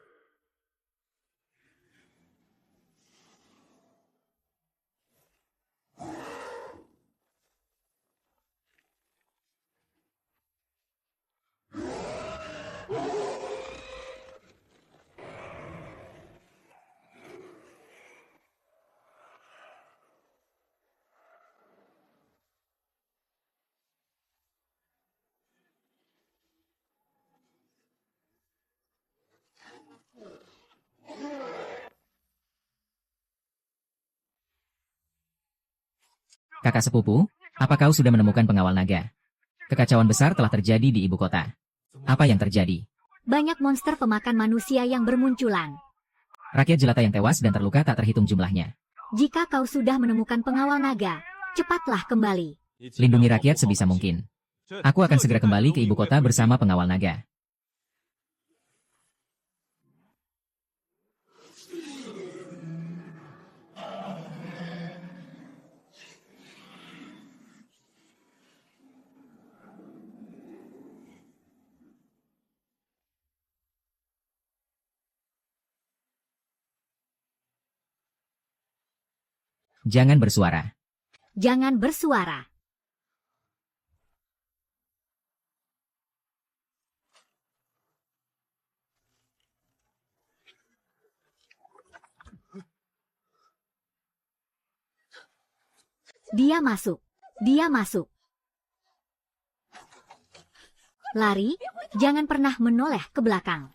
Speaker 2: Kakak sepupu, apa kau sudah menemukan pengawal naga? Kekacauan besar telah terjadi di ibu kota. Apa yang terjadi?
Speaker 1: Banyak monster pemakan manusia yang bermunculan.
Speaker 2: Rakyat jelata yang tewas dan terluka tak terhitung jumlahnya.
Speaker 1: Jika kau sudah menemukan pengawal naga, cepatlah kembali.
Speaker 2: Lindungi rakyat sebisa mungkin. Aku akan segera kembali ke ibu kota bersama pengawal naga. Jangan bersuara.
Speaker 1: Jangan bersuara. Dia masuk. Dia masuk. Lari, jangan pernah menoleh ke belakang.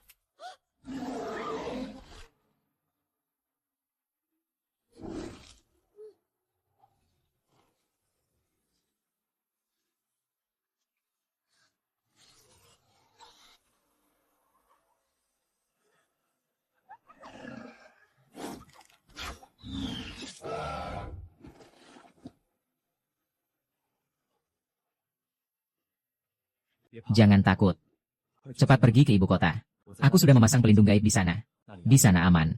Speaker 2: Jangan takut. Cepat pergi ke ibu kota. Aku sudah memasang pelindung gaib di sana. Di sana aman.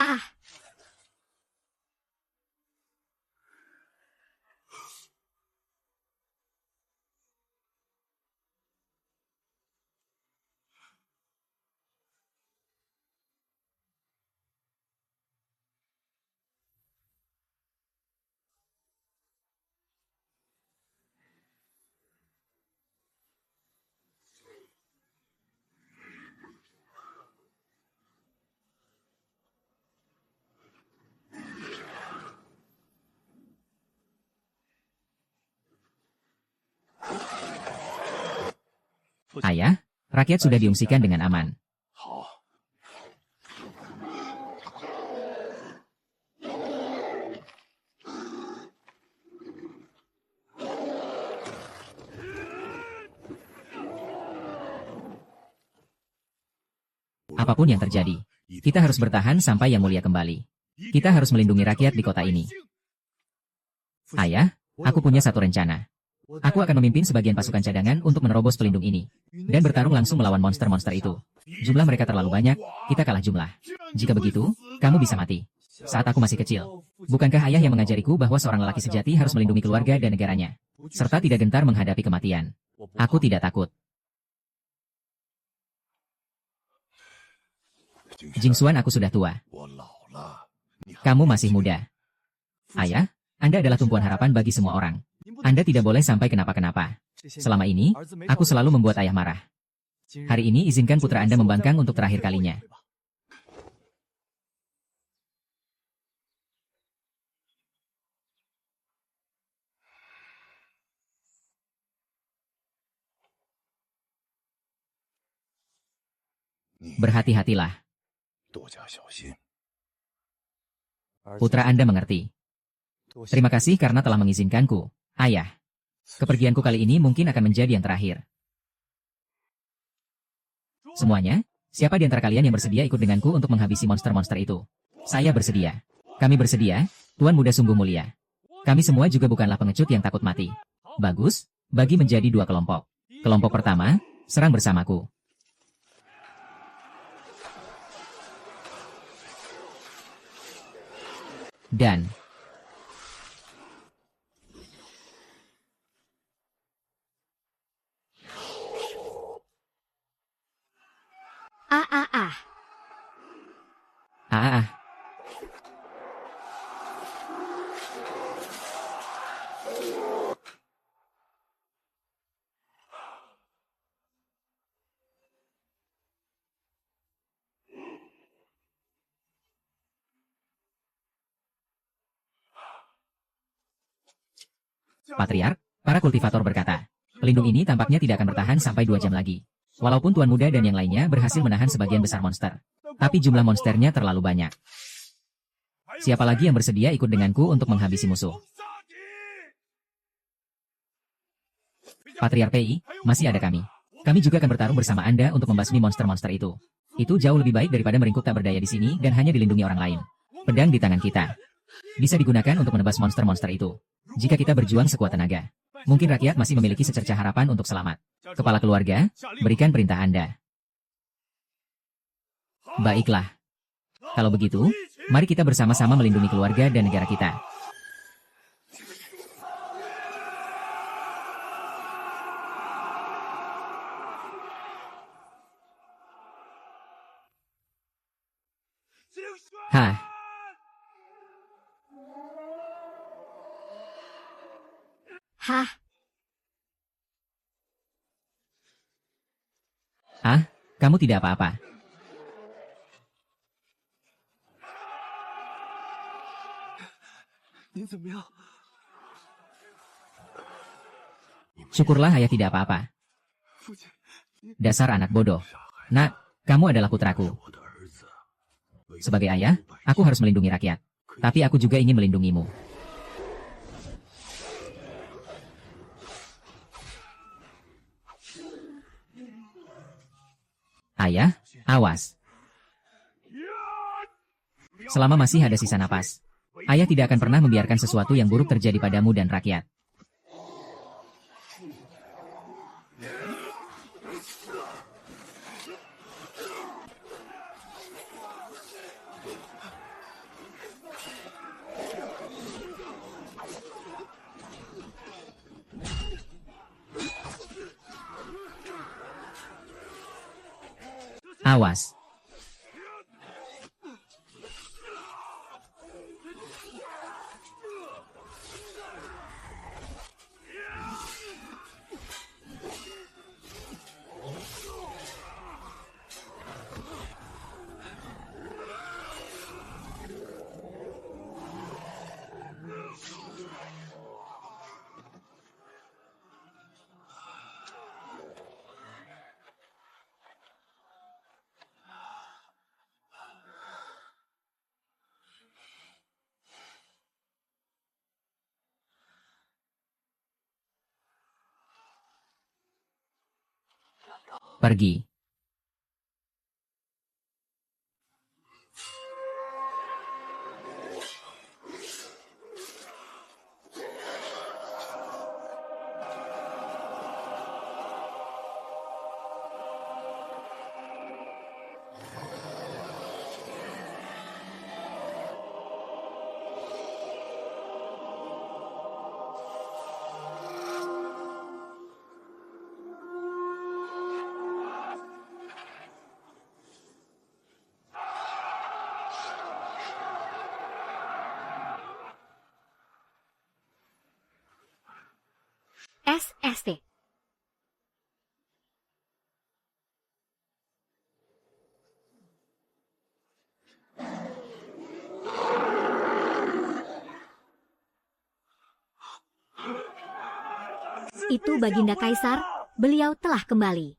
Speaker 1: Ah,
Speaker 2: Ayah, rakyat sudah diungsikan dengan aman. Apapun yang terjadi, kita harus bertahan sampai Yang Mulia kembali. Kita harus melindungi rakyat di kota ini. Ayah, aku punya satu rencana. Aku akan memimpin sebagian pasukan cadangan untuk menerobos pelindung ini. Dan bertarung langsung melawan monster-monster itu. Jumlah mereka terlalu banyak, kita kalah jumlah. Jika begitu, kamu bisa mati. Saat aku masih kecil, bukankah ayah yang mengajariku bahwa seorang lelaki sejati harus melindungi keluarga dan negaranya, serta tidak gentar menghadapi kematian? Aku tidak takut. Jingsuan, aku sudah tua. Kamu masih muda. Ayah, Anda adalah tumpuan harapan bagi semua orang. Anda tidak boleh sampai kenapa-kenapa. Selama ini, aku selalu membuat ayah marah. Hari ini izinkan putra Anda membangkang untuk terakhir kalinya. Berhati-hatilah. Putra Anda mengerti. Terima kasih karena telah mengizinkanku, ayah. Kepergianku kali ini mungkin akan menjadi yang terakhir. Semuanya, siapa di antara kalian yang bersedia ikut denganku untuk menghabisi monster-monster itu? Saya bersedia. Kami bersedia, Tuan Muda sungguh mulia. Kami semua juga bukanlah pengecut yang takut mati. Bagus, bagi menjadi dua kelompok. Kelompok pertama, serang bersamaku. Dan
Speaker 1: ah, ah, ah.
Speaker 2: ah, ah. Patriark, para kultivator berkata, pelindung ini tampaknya tidak akan bertahan sampai 2 jam lagi. Walaupun Tuan Muda dan yang lainnya berhasil menahan sebagian besar monster. Tapi jumlah monsternya terlalu banyak. Siapa lagi yang bersedia ikut denganku untuk menghabisi musuh? Patriark PI, masih ada kami. Kami juga akan bertarung bersama Anda untuk membasmi monster-monster itu. Itu jauh lebih baik daripada meringkuk tak berdaya di sini dan hanya dilindungi orang lain. Pedang di tangan kita bisa digunakan untuk menebas monster-monster itu. Jika kita berjuang sekuat tenaga, mungkin rakyat masih memiliki secercah harapan untuk selamat. Kepala keluarga, berikan perintah Anda. Baiklah. Kalau begitu, mari kita bersama-sama melindungi keluarga dan negara kita. Hah?
Speaker 1: Hah?
Speaker 2: Ah, kamu tidak apa-apa. Syukurlah ayah tidak apa-apa. Dasar anak bodoh. Nak, kamu adalah putraku. Sebagai ayah, aku harus melindungi rakyat. Tapi aku juga ingin melindungimu. Ayah, awas. Selama masih ada sisa napas, ayah tidak akan pernah membiarkan sesuatu yang buruk terjadi padamu dan rakyat. Awas. Pergi.
Speaker 1: SST. Itu Baginda Kaisar, beliau telah kembali.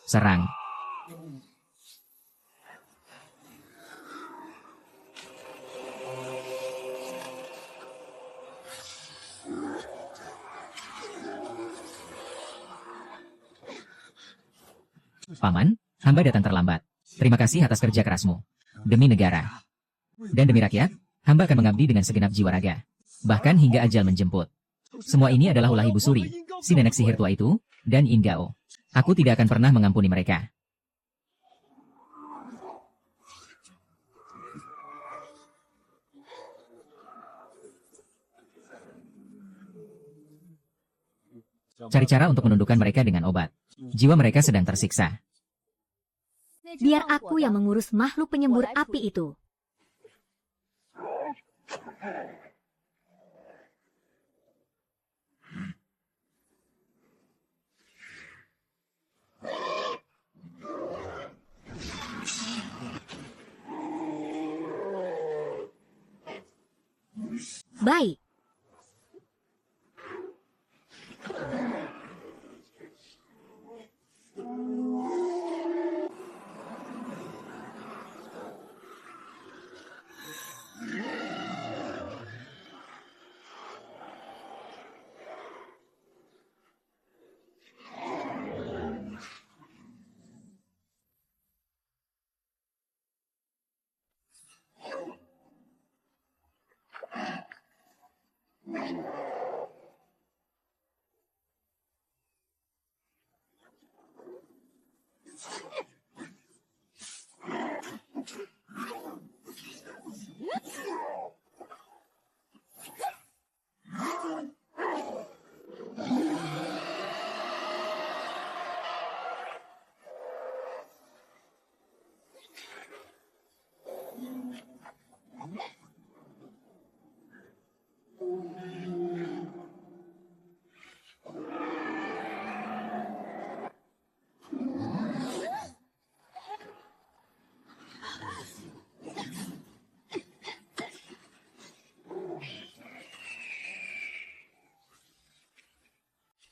Speaker 2: Serang. Paman, hamba datang terlambat. Terima kasih atas kerja kerasmu. Demi negara. Dan demi rakyat, hamba akan mengabdi dengan segenap jiwa raga. Bahkan hingga ajal menjemput. Semua ini adalah ulah Ibu Suri, si nenek sihir tua itu, dan Ingao. Aku tidak akan pernah mengampuni mereka. Cari cara untuk menundukkan mereka dengan obat. Jiwa mereka sedang tersiksa.
Speaker 1: Biar aku yang mengurus makhluk penyembur api itu. Baik.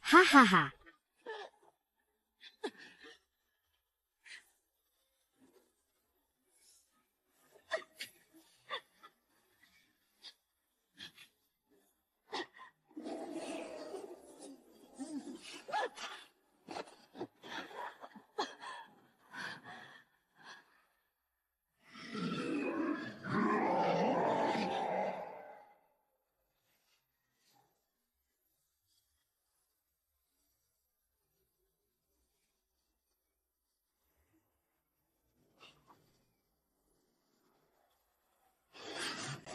Speaker 1: Hahaha.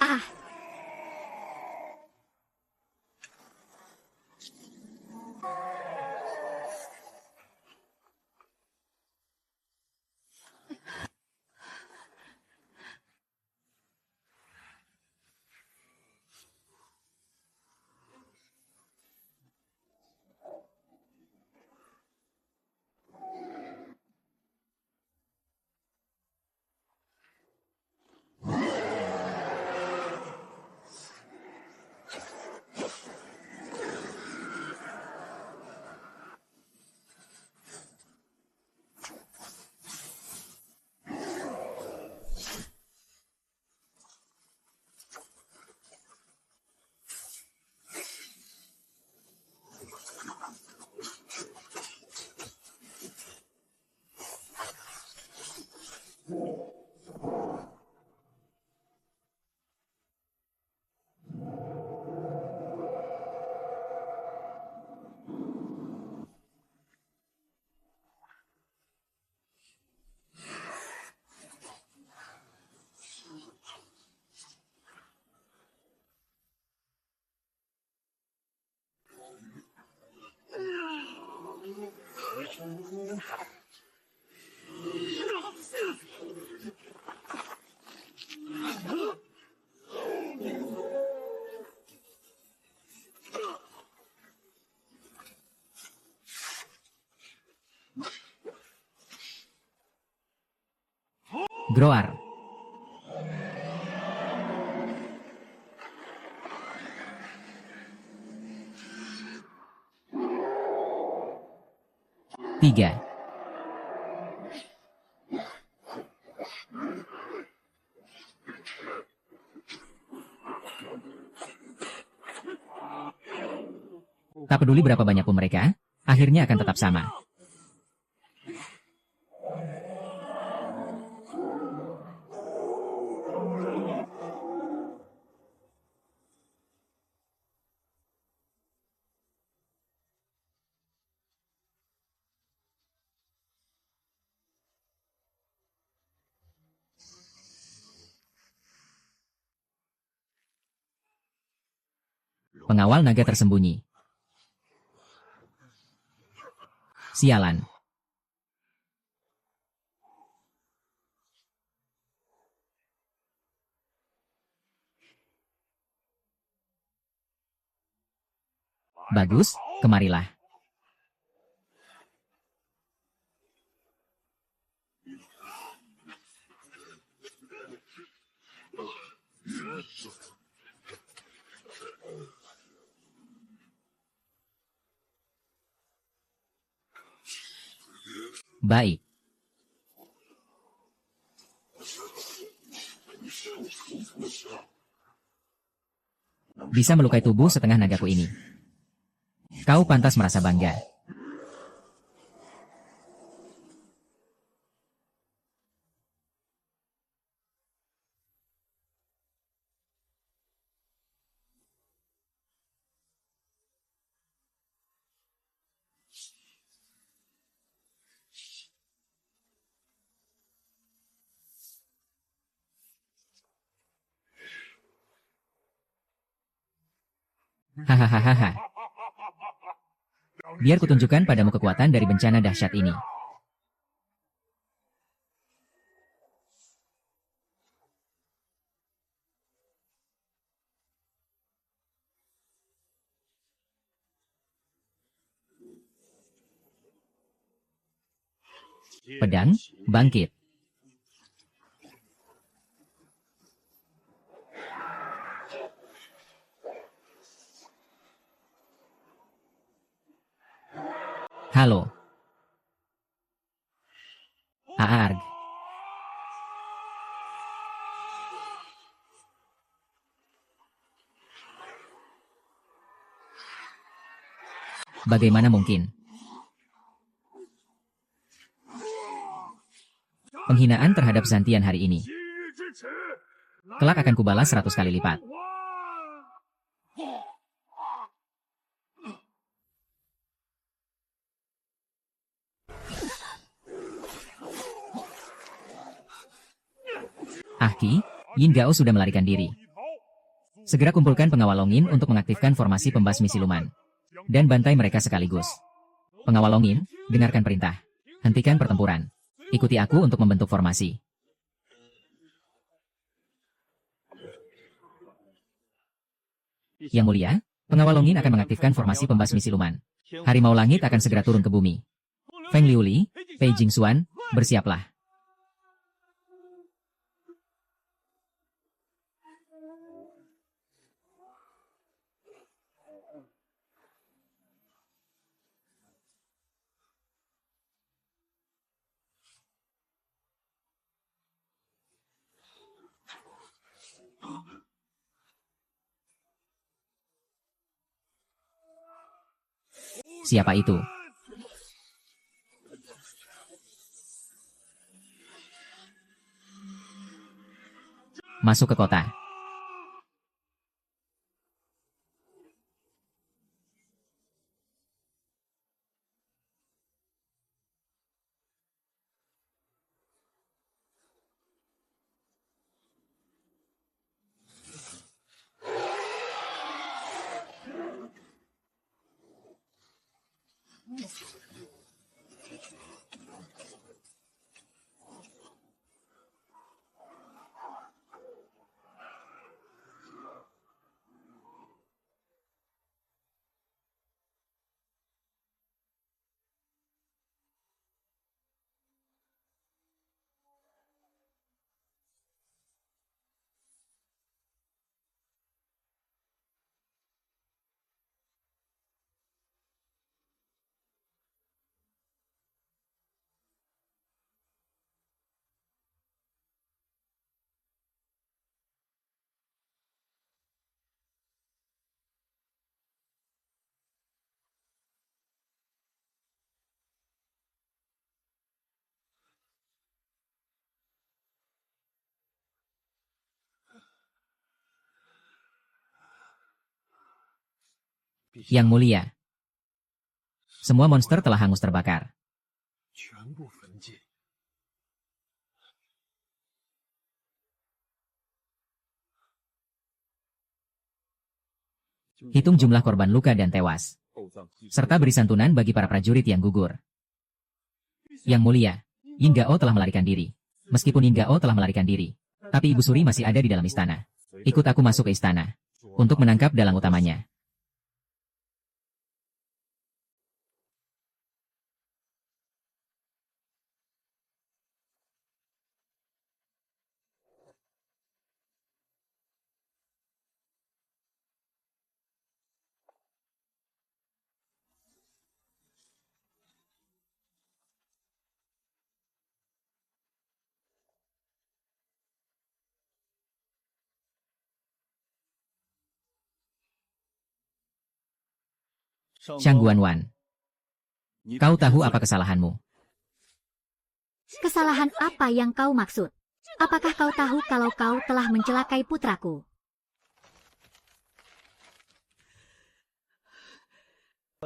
Speaker 1: Ah,
Speaker 2: Groar. Tiga. Tak peduli berapa banyak pun mereka, akhirnya akan tetap sama. Pengawal naga tersembunyi. Sialan. Bagus, kemarilah. Baik. Bisa melukai tubuh setengah nagaku ini. Kau pantas merasa bangga. Hahaha. Biar kutunjukkan padamu kekuatan dari bencana dahsyat ini. Pedang, bangkit. Halo. Aarg. Bagaimana mungkin? Penghinaan terhadap Zantian hari ini. Kelak akan kubalas 100 kali lipat. Ahki, Yin Gao sudah melarikan diri. Segera kumpulkan pengawal Longin untuk mengaktifkan formasi pembasmi siluman. Dan bantai mereka sekaligus. Pengawal Longin, dengarkan perintah. Hentikan pertempuran. Ikuti aku untuk membentuk formasi. Yang mulia, pengawal Longin akan mengaktifkan formasi pembasmi siluman. Harimau langit akan segera turun ke bumi. Feng Liuli, Pei Jingxuan, bersiaplah. Siapa itu? Masuk ke kota. Yang mulia. Semua monster telah hangus terbakar. Hitung jumlah korban luka dan tewas. Serta beri santunan bagi para prajurit yang gugur. Yang mulia, Yin Gao telah melarikan diri. Meskipun Yin Gao telah melarikan diri, tapi Ibu Suri masih ada di dalam istana. Ikut aku masuk ke istana untuk menangkap dalang utamanya. Shang Guanwan, kau tahu apa kesalahanmu?
Speaker 1: Kesalahan apa yang kau maksud? Apakah kau tahu kalau kau telah mencelakai putraku?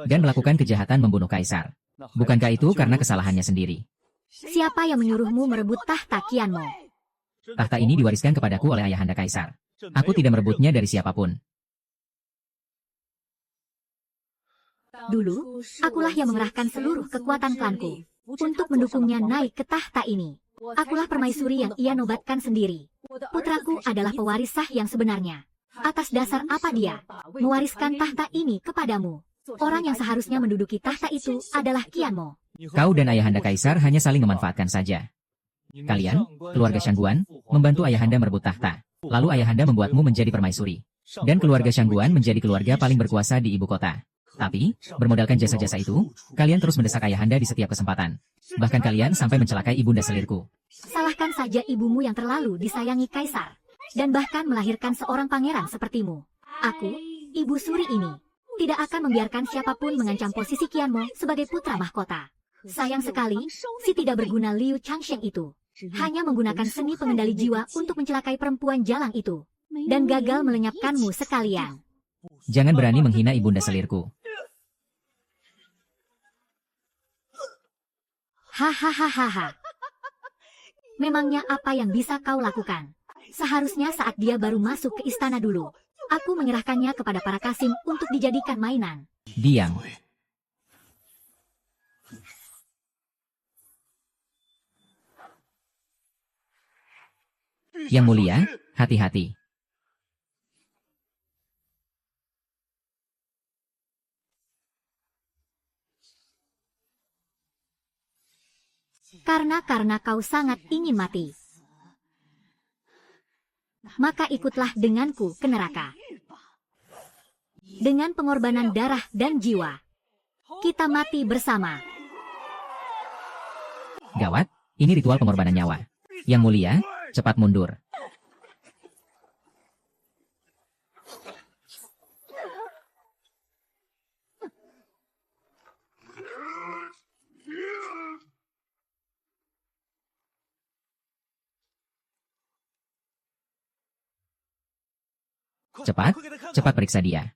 Speaker 2: Dan melakukan kejahatan membunuh kaisar. Bukankah itu karena kesalahannya sendiri?
Speaker 1: Siapa yang menyuruhmu merebut tahta Qianmo?
Speaker 2: Tahta ini diwariskan kepadaku oleh ayahanda kaisar. Aku tidak merebutnya dari siapapun.
Speaker 1: Dulu, akulah yang mengerahkan seluruh kekuatan klanku untuk mendukungnya naik ke tahta ini. Akulah permaisuri yang ia nobatkan sendiri. Putraku adalah pewaris sah yang sebenarnya. Atas dasar apa dia mewariskan tahta ini kepadamu? Orang yang seharusnya menduduki tahta itu adalah Qianmo.
Speaker 2: Kau dan ayahanda kaisar hanya saling memanfaatkan saja. Kalian, keluarga Shangguan, membantu ayahanda merebut tahta. Lalu ayahanda membuatmu menjadi permaisuri. Dan keluarga Shangguan menjadi keluarga paling berkuasa di ibu kota. Tapi, bermodalkan jasa-jasa itu, kalian terus mendesak ayahanda di setiap kesempatan. Bahkan kalian sampai mencelakai ibunda selirku.
Speaker 1: Salahkan saja ibumu yang terlalu disayangi kaisar. Dan bahkan melahirkan seorang pangeran sepertimu. Aku, Ibu Suri ini, tidak akan membiarkan siapapun mengancam posisi Qianmo sebagai putra mahkota. Sayang sekali, si tidak berguna Liu Changsheng itu hanya menggunakan seni pengendali jiwa untuk mencelakai perempuan jalang itu. Dan gagal melenyapkanmu sekalian.
Speaker 2: Jangan berani menghina ibunda selirku.
Speaker 1: Hahaha. Memangnya apa yang bisa kau lakukan? Seharusnya saat dia baru masuk ke istana dulu, aku menyerahkannya kepada para kasim untuk dijadikan mainan.
Speaker 2: Diam. Yang mulia, hati-hati.
Speaker 1: Karena kau sangat ingin mati, maka ikutlah denganku ke neraka. Dengan pengorbanan darah dan jiwa, kita mati bersama.
Speaker 2: Gawat, ini ritual pengorbanan nyawa. Yang mulia, cepat mundur. Cepat, cepat periksa dia.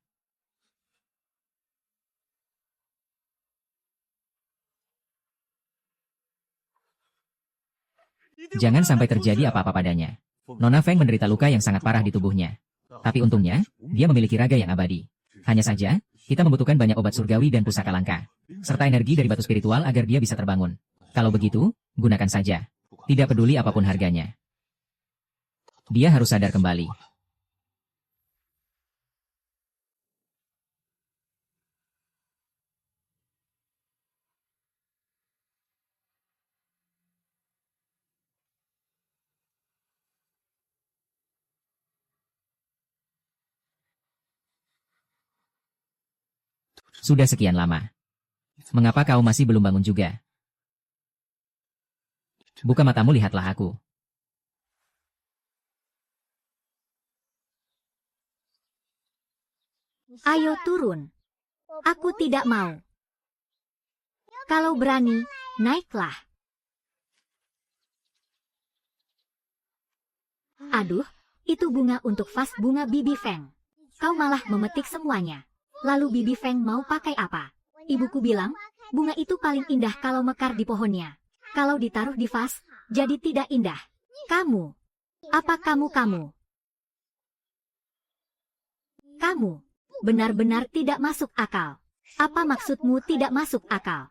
Speaker 2: Jangan sampai terjadi apa-apa padanya. Nona Feng menderita luka yang sangat parah di tubuhnya. Tapi untungnya, dia memiliki raga yang abadi. Hanya saja, kita membutuhkan banyak obat surgawi dan pusaka langka, serta energi dari batu spiritual agar dia bisa terbangun. Kalau begitu, gunakan saja. Tidak peduli apapun harganya. Dia harus sadar kembali. Sudah sekian lama. Mengapa kau masih belum bangun juga? Buka matamu, lihatlah aku.
Speaker 1: Ayo turun. Aku tidak mau. Kalau berani, naiklah. Aduh, itu bunga untuk vas bunga Bibi Feng. Kau malah memetik semuanya. Lalu Bibi Feng mau pakai apa? Ibuku bilang, bunga itu paling indah kalau mekar di pohonnya. Kalau ditaruh di vas, jadi tidak indah. Kamu. Apa kamu? Kamu benar-benar tidak masuk akal. Apa maksudmu tidak masuk akal?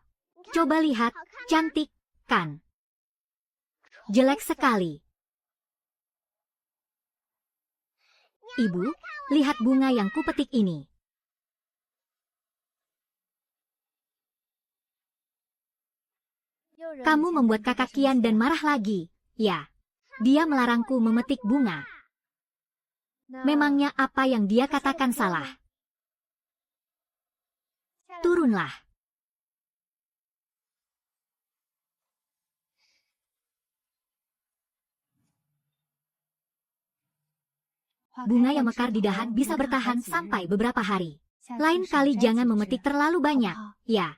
Speaker 1: Coba lihat, cantik, kan? Jelek sekali. Ibu, lihat bunga yang kupetik ini. Kamu membuat kakak Qian dan marah lagi. Ya, dia melarangku memetik bunga. Memangnya apa yang dia katakan salah? Turunlah. Bunga yang mekar di dahan bisa bertahan sampai beberapa hari. Lain kali jangan memetik terlalu banyak, ya.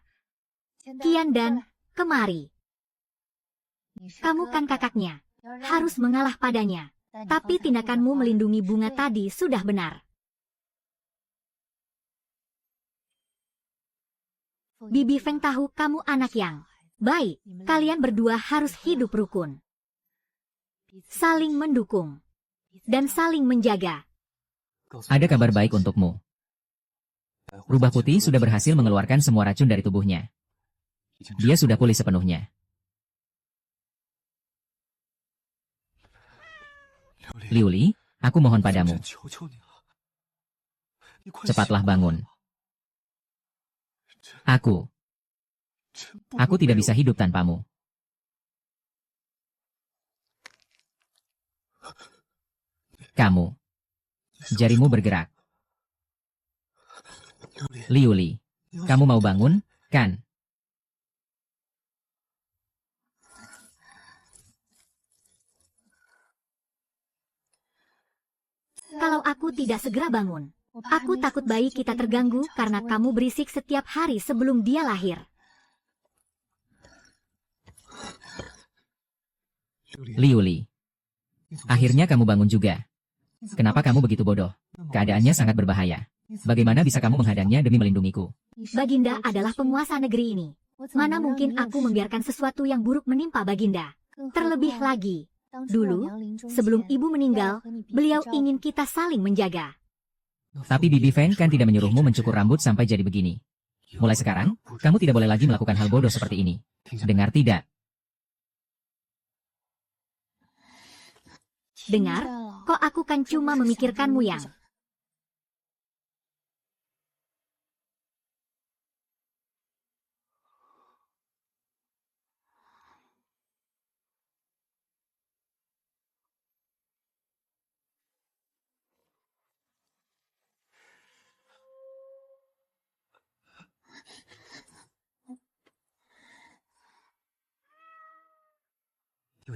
Speaker 1: Qian dan, kemari. Kamu kan kakaknya, harus mengalah padanya. Tapi tindakanmu melindungi bunga tadi sudah benar. Bibi Feng tahu kamu anak yang baik. Kalian berdua harus hidup rukun. Saling mendukung. Dan saling menjaga.
Speaker 2: Ada kabar baik untukmu. Rubah putih sudah berhasil mengeluarkan semua racun dari tubuhnya. Dia sudah pulih sepenuhnya. Liuli, aku mohon padamu. Cepatlah bangun. Aku tidak bisa hidup tanpamu. Kamu. Jarimu bergerak. Liuli, Kamu mau bangun, kan?
Speaker 1: Kalau aku tidak segera bangun, aku takut bayi kita terganggu karena kamu berisik setiap hari sebelum dia lahir.
Speaker 2: Liuli. Akhirnya kamu bangun juga. Kenapa kamu begitu bodoh? Keadaannya sangat berbahaya. Bagaimana bisa kamu menghadangnya demi melindungiku?
Speaker 1: Baginda adalah penguasa negeri ini. Mana mungkin aku membiarkan sesuatu yang buruk menimpa Baginda? Terlebih lagi, dulu, sebelum ibu meninggal, beliau ingin kita saling menjaga.
Speaker 2: Tapi Bibi Fen kan tidak menyuruhmu mencukur rambut sampai jadi begini. Mulai sekarang, kamu tidak boleh lagi melakukan hal bodoh seperti ini. Dengar tidak?
Speaker 1: Dengar, kok aku kan cuma memikirkanmu yang...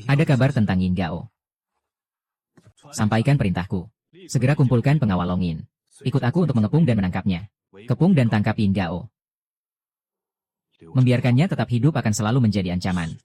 Speaker 2: Ada kabar tentang Yin Gao. Sampaikan perintahku. Segera kumpulkan pengawal Longin. Ikut aku untuk mengepung dan menangkapnya. Kepung dan tangkap Yin Gao. Membiarkannya tetap hidup akan selalu menjadi ancaman.